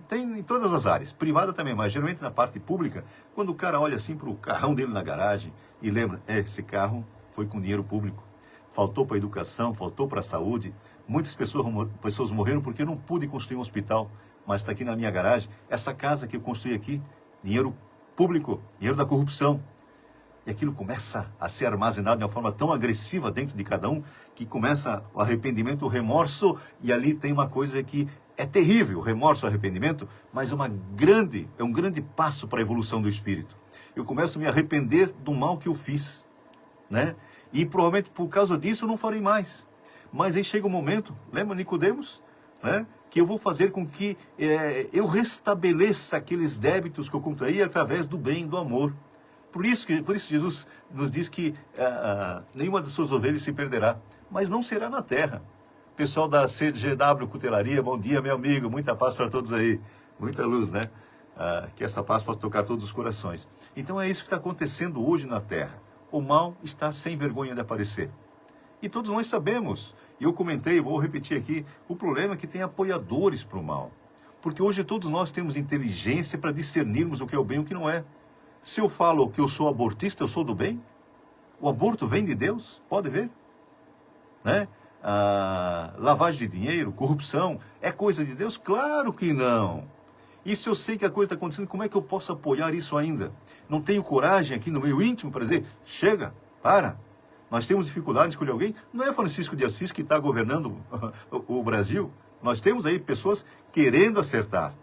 tem em todas as áreas, privada também, mas geralmente na parte pública, quando o cara olha assim para o carrão dele na garagem e lembra, esse carro foi com dinheiro público, faltou para a educação, faltou para a saúde, muitas pessoas morreram porque eu não pude construir um hospital, mas está aqui na minha garagem, essa casa que eu construí aqui, dinheiro público, dinheiro da corrupção. E aquilo começa a ser armazenado de uma forma tão agressiva dentro de cada um, que começa o arrependimento, o remorso, e ali tem uma coisa que é terrível, o remorso, o arrependimento, mas é um grande passo para a evolução do espírito. Eu começo a me arrepender do mal que eu fiz, né? E provavelmente por causa disso eu não farei mais. Mas aí chega um momento, lembra Nicodemos, né? Que eu vou fazer com que eu restabeleça aqueles débitos que eu contraí através do bem, do amor. Por isso Jesus nos diz que nenhuma das suas ovelhas se perderá, mas não será na terra. Pessoal da CGW Cutelaria, bom dia, meu amigo, muita paz para todos aí, muita luz, né? Que essa paz possa tocar todos os corações. Então é isso que está acontecendo hoje na terra. O mal está sem vergonha de aparecer. E todos nós sabemos, e eu comentei, vou repetir aqui, o problema é que tem apoiadores para o mal. Porque hoje todos nós temos inteligência para discernirmos o que é o bem e o que não é. Se eu falo que eu sou abortista, eu sou do bem? O aborto vem de Deus? Pode ver. Né? Lavagem de dinheiro, corrupção, é coisa de Deus? Claro que não. E se eu sei que a coisa está acontecendo, como é que eu posso apoiar isso ainda? Não tenho coragem aqui no meu íntimo para dizer, chega, para. Nós temos dificuldade de escolher alguém. Não é Francisco de Assis que está governando o Brasil. Nós temos aí pessoas querendo acertar.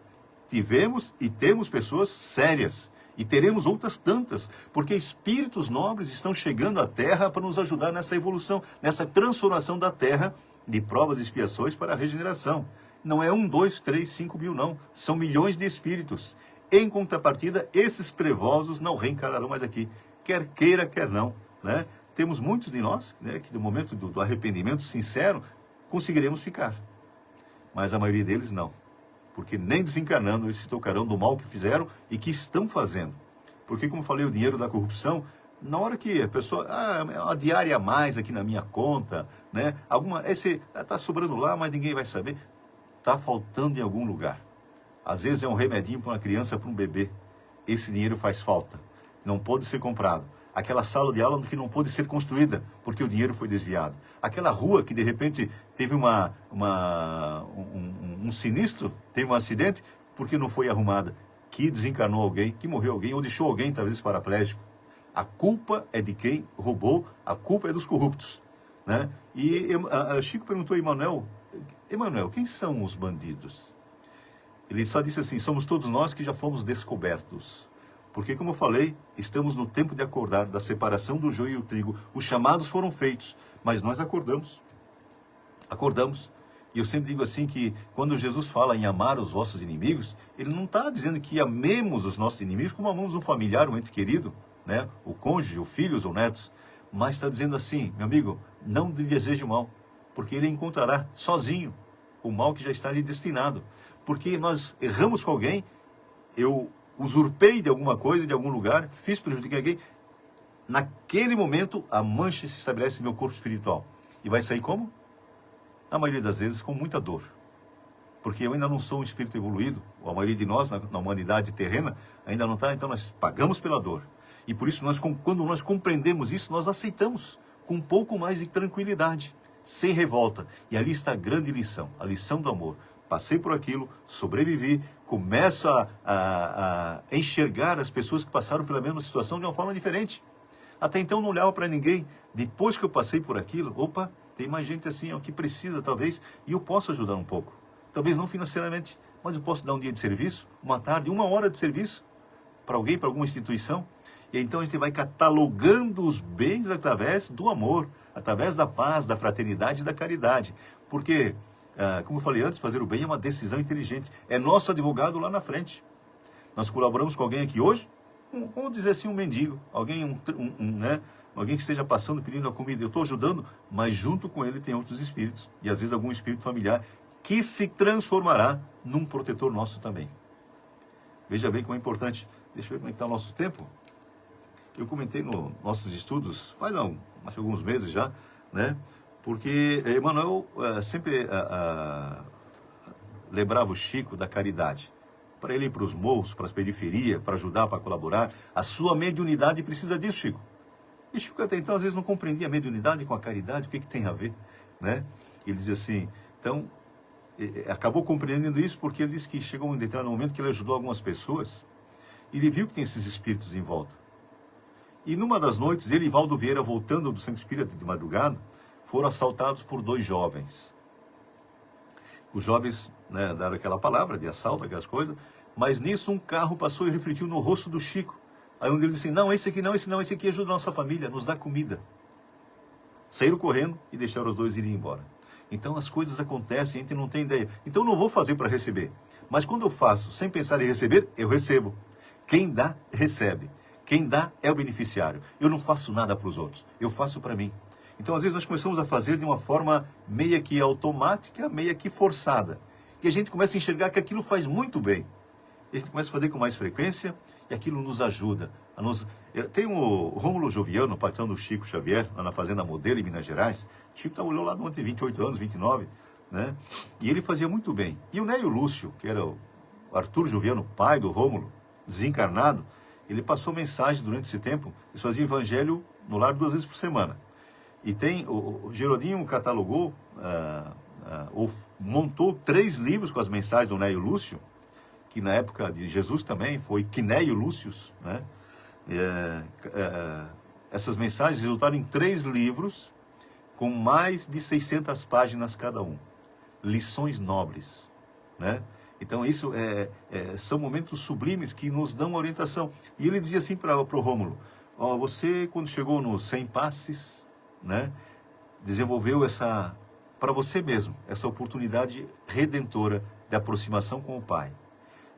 Tivemos e temos pessoas sérias. E teremos outras tantas, porque espíritos nobres estão chegando à Terra para nos ajudar nessa evolução, nessa transformação da Terra de provas e expiações para a regeneração. Não é 1, 2, 3, 5 mil, não. São milhões de espíritos. Em contrapartida, esses trevosos não reencarnarão mais aqui. Quer queira, quer não. Né? Temos muitos de nós, né, que no momento do arrependimento sincero, conseguiremos ficar. Mas a maioria deles não. Porque nem desencarnando eles se tocarão do mal que fizeram e que estão fazendo. Porque, como falei, o dinheiro da corrupção, na hora que a pessoa, uma diária a mais aqui na minha conta, né? Está sobrando lá, mas ninguém vai saber. Está faltando em algum lugar. Às vezes é um remedinho para uma criança, para um bebê. Esse dinheiro faz falta. Não pode ser comprado. Aquela sala de aula que não pôde ser construída, porque o dinheiro foi desviado. Aquela rua que, de repente, teve um sinistro, teve um acidente, porque não foi arrumada. Que desencarnou alguém, que morreu alguém, ou deixou alguém, talvez, paraplégico. A culpa é de quem roubou, a culpa é dos corruptos. Né? E Chico perguntou a Emmanuel, quem são os bandidos? Ele só disse assim, somos todos nós que já fomos descobertos. Porque, como eu falei, estamos no tempo de acordar, da separação do joio e o trigo. Os chamados foram feitos, mas nós acordamos. Acordamos. E eu sempre digo assim que, quando Jesus fala em amar os vossos inimigos, ele não está dizendo que amemos os nossos inimigos como amamos um familiar, um ente querido, né? O cônjuge, o filhos ou netos. Mas está dizendo assim, meu amigo, não lhe deseje o mal, porque ele encontrará sozinho o mal que já está lhe destinado. Porque nós erramos com alguém, eu usurpei de alguma coisa, de algum lugar, fiz prejuízo a alguém, naquele momento a mancha se estabelece no meu corpo espiritual. E vai sair como? Na maioria das vezes com muita dor. Porque eu ainda não sou um espírito evoluído, ou a maioria de nós, na humanidade terrena, ainda não está, então nós pagamos pela dor. E por isso, quando nós compreendemos isso, nós aceitamos com um pouco mais de tranquilidade, sem revolta. E ali está a grande lição, a lição do amor. Passei por aquilo, sobrevivi, começo a enxergar as pessoas que passaram pela mesma situação de uma forma diferente. Até então não olhava para ninguém. Depois que eu passei por aquilo, opa, tem mais gente assim, ó, que precisa talvez, e eu posso ajudar um pouco. Talvez não financeiramente, mas eu posso dar um dia de serviço, uma tarde, 1 hora de serviço para alguém, para alguma instituição. E então a gente vai catalogando os bens através do amor, através da paz, da fraternidade e da caridade. Porque, como eu falei antes, fazer o bem é uma decisão inteligente. É nosso advogado lá na frente. Nós colaboramos com alguém aqui hoje, vamos dizer assim, um mendigo, alguém, alguém que esteja passando, pedindo a comida. Eu estou ajudando, mas junto com ele tem outros espíritos. E às vezes algum espírito familiar que se transformará num protetor nosso também. Veja bem como é importante. Deixa eu ver como é que está o nosso tempo. Eu comentei nos nossos estudos, faz acho que alguns meses já, né? Porque Emmanuel sempre lembrava o Chico da caridade. Para ele ir para os morros, para as periferias, para ajudar, para colaborar. A sua mediunidade precisa disso, Chico. E Chico até então às vezes não compreendia a mediunidade com a caridade, o que tem a ver, né? Ele dizia assim, então, acabou compreendendo isso porque ele disse que chegou um determinado momento que ele ajudou algumas pessoas e ele viu que tem esses espíritos em volta. E numa das noites, ele e Valdo Vieira, voltando do Centro Espírita de madrugada, foram assaltados por 2 jovens. Os jovens, né, deram aquela palavra de assalto, aquelas coisas, mas nisso um carro passou e refletiu no rosto do Chico. Aí um deles disse, não, esse aqui não, esse não, esse aqui ajuda a nossa família, nos dá comida. Saíram correndo e deixaram os 2 irem embora. Então as coisas acontecem, a gente não tem ideia. Então eu não vou fazer para receber. Mas quando eu faço sem pensar em receber, eu recebo. Quem dá, recebe. Quem dá é o beneficiário. Eu não faço nada para os outros, eu faço para mim. Então às vezes nós começamos a fazer de uma forma meia que automática, meia que forçada. E a gente começa a enxergar que aquilo faz muito bem. E a gente começa a fazer com mais frequência e aquilo nos ajuda. Tem o Rômulo Joviano, patrão do Chico Xavier, lá na Fazenda Modelo, em Minas Gerais. Chico trabalhou lá durante 28 anos, 29, né? E ele fazia muito bem. E o Neio Lúcio, que era o Arthur Joviano, pai do Rômulo, desencarnado, ele passou mensagem durante esse tempo. Eles faziam evangelho no lar 2 vezes por semana. E tem, o Gerodinho catalogou, montou 3 livros com as mensagens do Neio Lúcio, que na época de Jesus também foi Quinéio Lúcius, né? Essas mensagens resultaram em 3 livros com mais de 600 páginas cada um. Lições nobres, né? Então isso são momentos sublimes que nos dão orientação. E ele dizia assim para o Rômulo, você quando chegou nos 100 passes, né, desenvolveu para você mesmo, essa oportunidade redentora de aproximação com o Pai.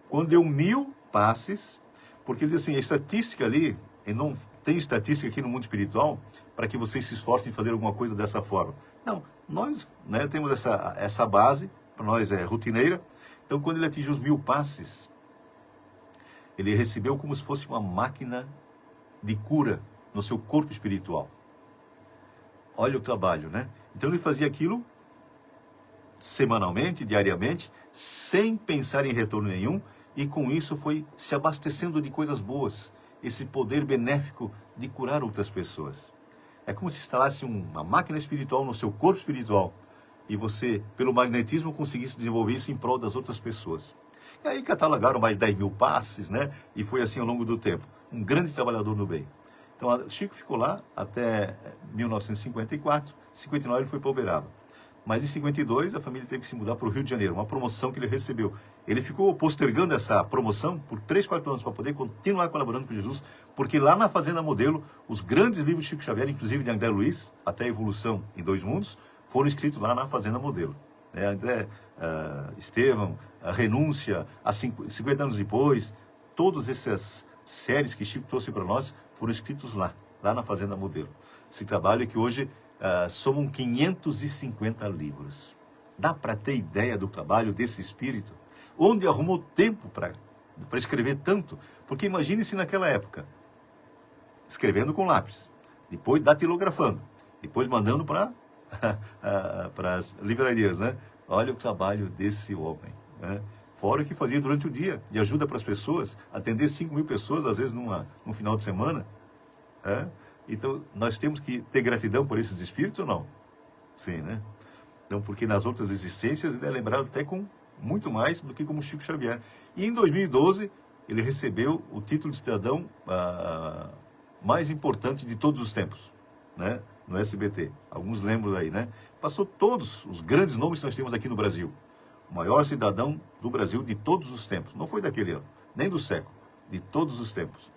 Quando deu 1000 passes, porque ele diz assim, a estatística ali, e não tem estatística aqui no mundo espiritual, para que vocês se esforcem em fazer alguma coisa dessa forma. Não, nós, né, temos essa base, para nós é rotineira. Então quando ele atingiu os 1000 passes, ele recebeu como se fosse uma máquina de cura no seu corpo espiritual. Olha o trabalho, né? Então ele fazia aquilo semanalmente, diariamente, sem pensar em retorno nenhum, e com isso foi se abastecendo de coisas boas, esse poder benéfico de curar outras pessoas. É como se instalasse uma máquina espiritual no seu corpo espiritual, e você, pelo magnetismo, conseguisse desenvolver isso em prol das outras pessoas. E aí catalogaram mais 10.000 passes, né? E foi assim ao longo do tempo. Um grande trabalhador no bem. Então, Chico ficou lá até 1954. Em 59 ele foi para Uberaba. Mas em 52 a família teve que se mudar para o Rio de Janeiro, uma promoção que ele recebeu. Ele ficou postergando essa promoção por 3, 4 anos para poder continuar colaborando com Jesus, porque lá na Fazenda Modelo, os grandes livros de Chico Xavier, inclusive de André Luiz, até a Evolução em 2 Mundos, foram escritos lá na Fazenda Modelo. André, Estevão, a Renúncia, 50 anos depois, todas essas séries que Chico trouxe para nós foram escritos lá na Fazenda Modelo. Esse trabalho é que hoje somam 550 livros. Dá para ter ideia do trabalho desse espírito? Onde arrumou tempo para para escrever tanto, porque imagine se naquela época, escrevendo com lápis, depois datilografando, depois mandando para as livrarias, né? Olha o trabalho desse homem, né? Fora o que fazia durante o dia, de ajuda para as pessoas, atender 5.000 pessoas, às vezes num final de semana. Então, nós temos que ter gratidão por esses espíritos ou não? Sim, né? Então, porque nas outras existências ele é lembrado até com muito mais do que como Chico Xavier. E em 2012, ele recebeu o título de cidadão mais importante de todos os tempos, né? No SBT. Alguns lembram daí, né? Passou todos os grandes nomes que nós temos aqui no Brasil. O maior cidadão do Brasil de todos os tempos. Não foi daquele ano, nem do século, de todos os tempos.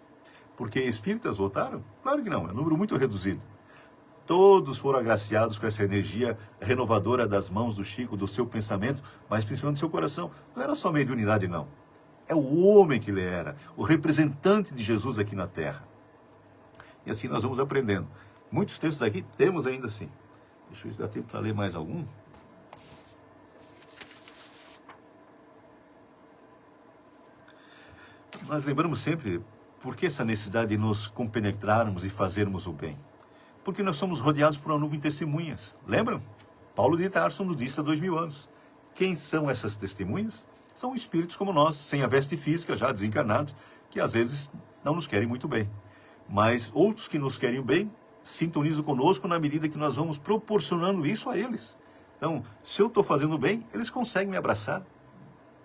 Porque espíritas votaram? Claro que não, é um número muito reduzido. Todos foram agraciados com essa energia renovadora das mãos do Chico, do seu pensamento, mas principalmente do seu coração. Não era só mediunidade, não. É o homem que ele era, o representante de Jesus aqui na Terra. E assim nós vamos aprendendo. Muitos textos aqui temos ainda assim. Deixa eu ver se dá tempo para ler mais algum. Nós lembramos sempre por que essa necessidade de nos compenetrarmos e fazermos o bem. Porque nós somos rodeados por uma nuvem de testemunhas. Lembram? Paulo de Tarso nos disse há 2000 anos. Quem são essas testemunhas? São espíritos como nós, sem a veste física, já desencarnados, que às vezes não nos querem muito bem. Mas outros que nos querem bem, sintonizam conosco na medida que nós vamos proporcionando isso a eles. Então, se eu estou fazendo bem, eles conseguem me abraçar.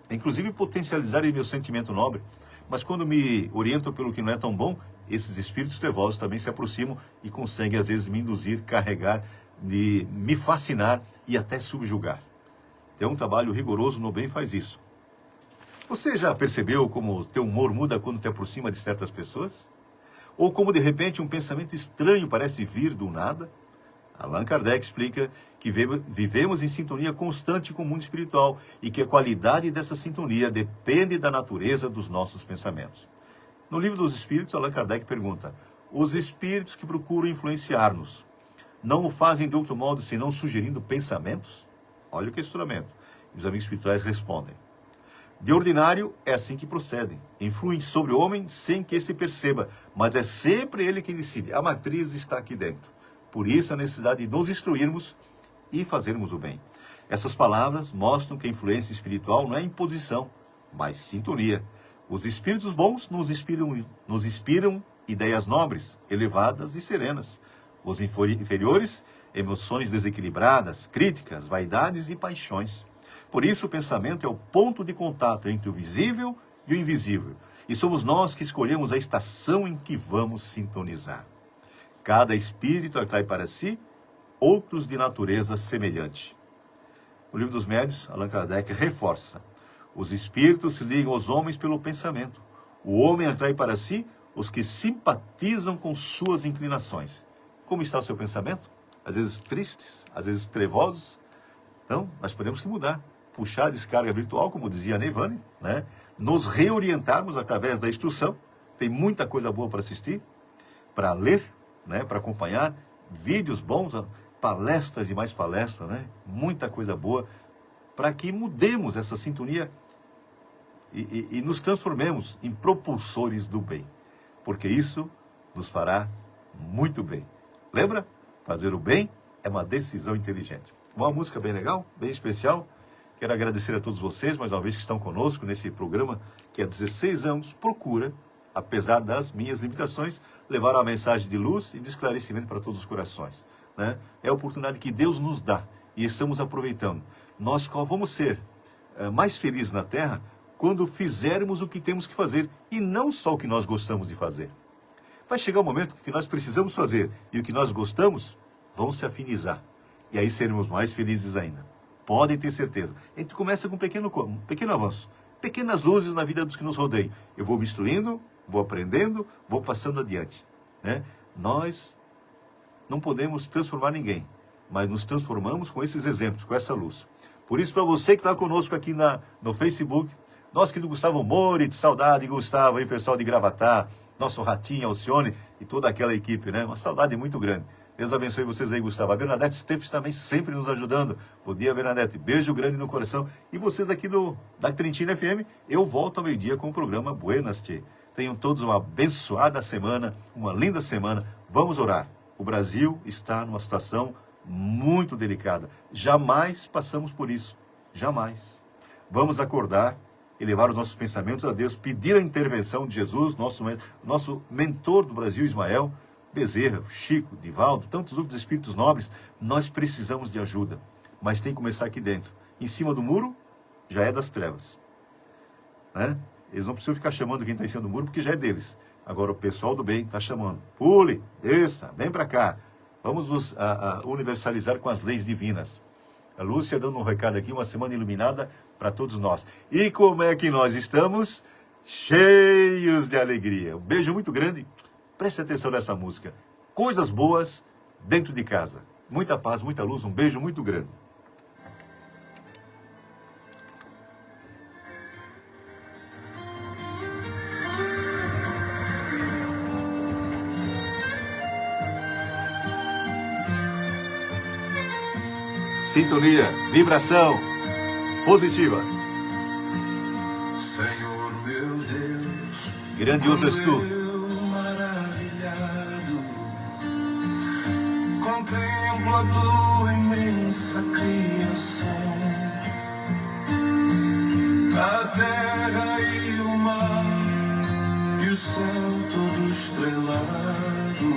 Inclusive potencializar meu sentimento nobre. Mas quando me orientam pelo que não é tão bom, esses espíritos trevosos também se aproximam e conseguem às vezes me induzir, carregar, me fascinar e até subjugar. É um trabalho rigoroso, no bem faz isso. Você já percebeu como teu humor muda quando te aproxima de certas pessoas? Ou como de repente um pensamento estranho parece vir do nada? Allan Kardec explica que vivemos em sintonia constante com o mundo espiritual e que a qualidade dessa sintonia depende da natureza dos nossos pensamentos. No Livro dos Espíritos, Allan Kardec pergunta: os espíritos que procuram influenciar-nos não o fazem de outro modo senão sugerindo pensamentos? Olha o questionamento. Os amigos espirituais respondem: de ordinário, é assim que procedem. Influem sobre o homem sem que este perceba, mas é sempre ele quem decide. A matriz está aqui dentro. Por isso, a necessidade de nos instruirmos e fazermos o bem. Essas palavras mostram que a influência espiritual não é imposição, mas sintonia. Os espíritos bons nos inspiram ideias nobres, elevadas e serenas. Os inferiores, emoções desequilibradas, críticas, vaidades e paixões. Por isso, o pensamento é o ponto de contato entre o visível e o invisível. E somos nós que escolhemos a estação em que vamos sintonizar. Cada espírito atrai para si outros de natureza semelhante. No Livro dos Médiuns, Allan Kardec reforça: os espíritos se ligam aos homens pelo pensamento. O homem atrai para si os que simpatizam com suas inclinações. Como está o seu pensamento? Às vezes tristes, às vezes trevosos. Então, nós podemos que mudar. Puxar a descarga virtual, como dizia a Neivane, né? Nos reorientarmos através da instrução. Tem muita coisa boa para assistir, para ler, né? Para acompanhar. Vídeos bons, palestras e mais palestras, né? Muita coisa boa para que mudemos essa sintonia e nos transformemos em propulsores do bem. Porque isso nos fará muito bem. Lembra? Fazer o bem é uma decisão inteligente. Uma música bem legal, bem especial. Quero agradecer a todos vocês, mais uma vez, que estão conosco nesse programa que há 16 anos procura, apesar das minhas limitações, levar uma mensagem de luz e de esclarecimento para todos os corações, né? É a oportunidade que Deus nos dá e estamos aproveitando. Nós vamos ser mais felizes na Terra quando fizermos o que temos que fazer e não só o que nós gostamos de fazer. Vai chegar o momento que o que nós precisamos fazer e o que nós gostamos vão se afinizar. E aí seremos mais felizes ainda. Podem ter certeza. A gente começa com um pequeno avanço. Pequenas luzes na vida dos que nos rodeiam. Eu vou me instruindo, vou aprendendo, vou passando adiante, né? Nós não podemos transformar ninguém, mas nos transformamos com esses exemplos, com essa luz. Por isso, para você que está conosco aqui no Facebook, nosso querido Gustavo Mori, de saudade, Gustavo, aí pessoal de Gravatá, nosso Ratinho, Alcione e toda aquela equipe, né? Uma saudade muito grande. Deus abençoe vocês aí, Gustavo. A Bernadette Steffes também sempre nos ajudando. Bom dia, Bernadette. Beijo grande no coração. E vocês aqui da Trentina FM, eu volto ao meio-dia com o programa Buenas, Tchê. Tenham todos uma abençoada semana, uma linda semana. Vamos orar. O Brasil está numa situação muito delicada. Jamais passamos por isso. Jamais. Vamos acordar e levar os nossos pensamentos a Deus, pedir a intervenção de Jesus, nosso mentor do Brasil, Ismael Bezerra, Chico, Divaldo, tantos outros espíritos nobres. Nós precisamos de ajuda, mas tem que começar aqui dentro. Em cima do muro, já é das trevas, né? Eles não precisam ficar chamando quem está em cima do muro, porque já é deles. Agora o pessoal do bem está chamando. Pule, desça, vem para cá. Vamos nos universalizar com as leis divinas. A Lúcia dando um recado aqui, uma semana iluminada para todos nós. E como é que nós estamos? Cheios de alegria. Um beijo muito grande. Preste atenção nessa música. Coisas boas dentro de casa. Muita paz, muita luz. Um beijo muito grande. Sintonia, vibração positiva. Senhor meu Deus, grandioso és tu. Maravilhado, contemplo a tua imensa criação, a terra e o mar e o céu todo estrelado,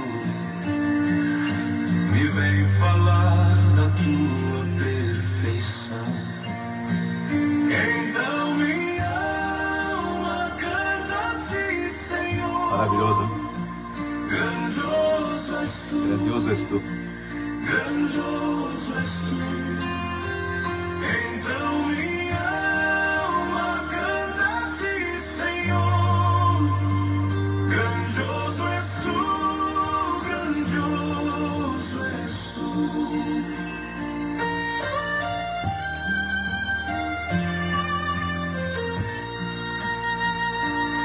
me vem falar da tua perfeição. Então minha alma canta a ti, Senhor. Maravilhoso, hein? Grandioso és tu. Grandioso és tu. Grandioso és tu. Então minha alma canta a ti, Senhor. Grandioso és tu. Grandioso és tu.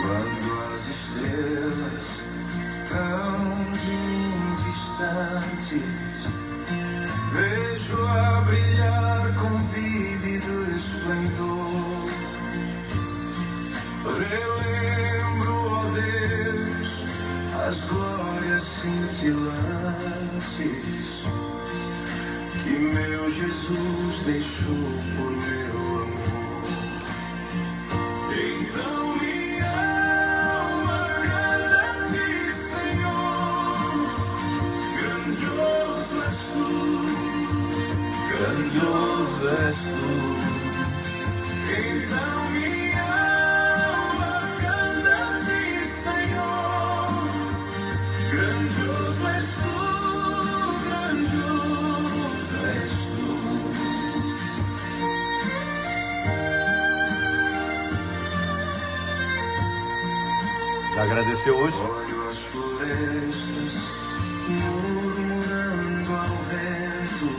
Quando as estrelas tão distantes vejo a brilhar com vívido esplendor, relembro, ó Deus, as glórias cintilantes que meu Jesus deixou por meu amor. Então minha alma canta a ti, Senhor. Grandioso és tu. Grandioso és tu. Então minha alma canta a ti, Senhor. Grandioso és tu. Grandioso és tu. Já agradeceu hoje? Olho as florestas murmurando ao vento,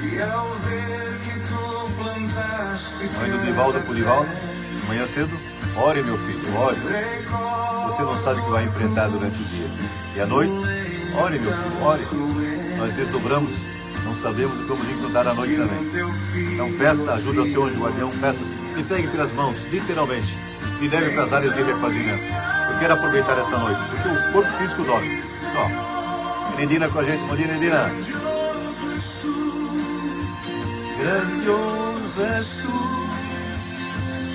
e ao ver que tu plantaste. Mãe do Divaldo pro Divaldo, amanhã cedo, ore meu filho, ore. Você não sabe o que vai enfrentar durante o dia. E à noite, ore meu filho, ore. Nós desdobramos, não sabemos o que vamos encontrar à noite também. Então peça ajuda ao seu anjo guardião, peça, me pegue pelas mãos, literalmente, e leve para as áreas de refazimento. Eu quero aproveitar essa noite, porque o corpo físico dorme. Só. Nedina com a gente, bom dia, Nedina. Grandioso és tu.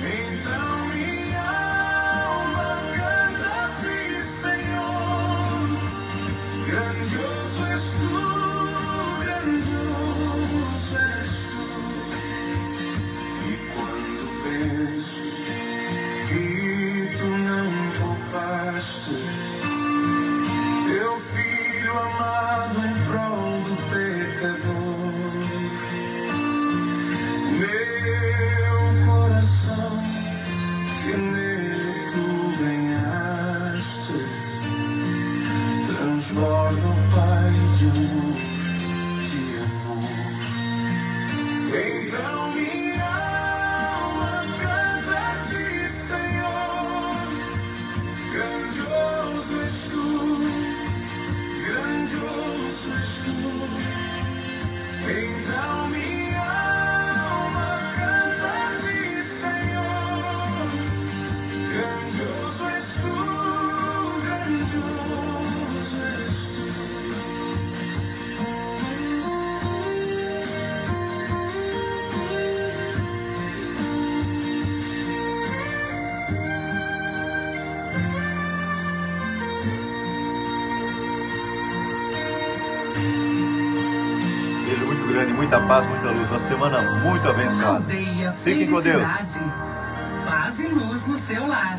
Então minha alma canta a ti, Senhor. Grandioso és tu, grandioso és tu. E quando penso que tu não poupaste teu filho amado em prol do pecador, meu Então minha alma canta a ti, Senhor. Grandioso és tu, grandioso és Beijo muito grande, muita paz, muita luz. Uma semana muito abençoada. Aldeia Fiquem com Deus. Felicidade. Paz e luz no seu lar.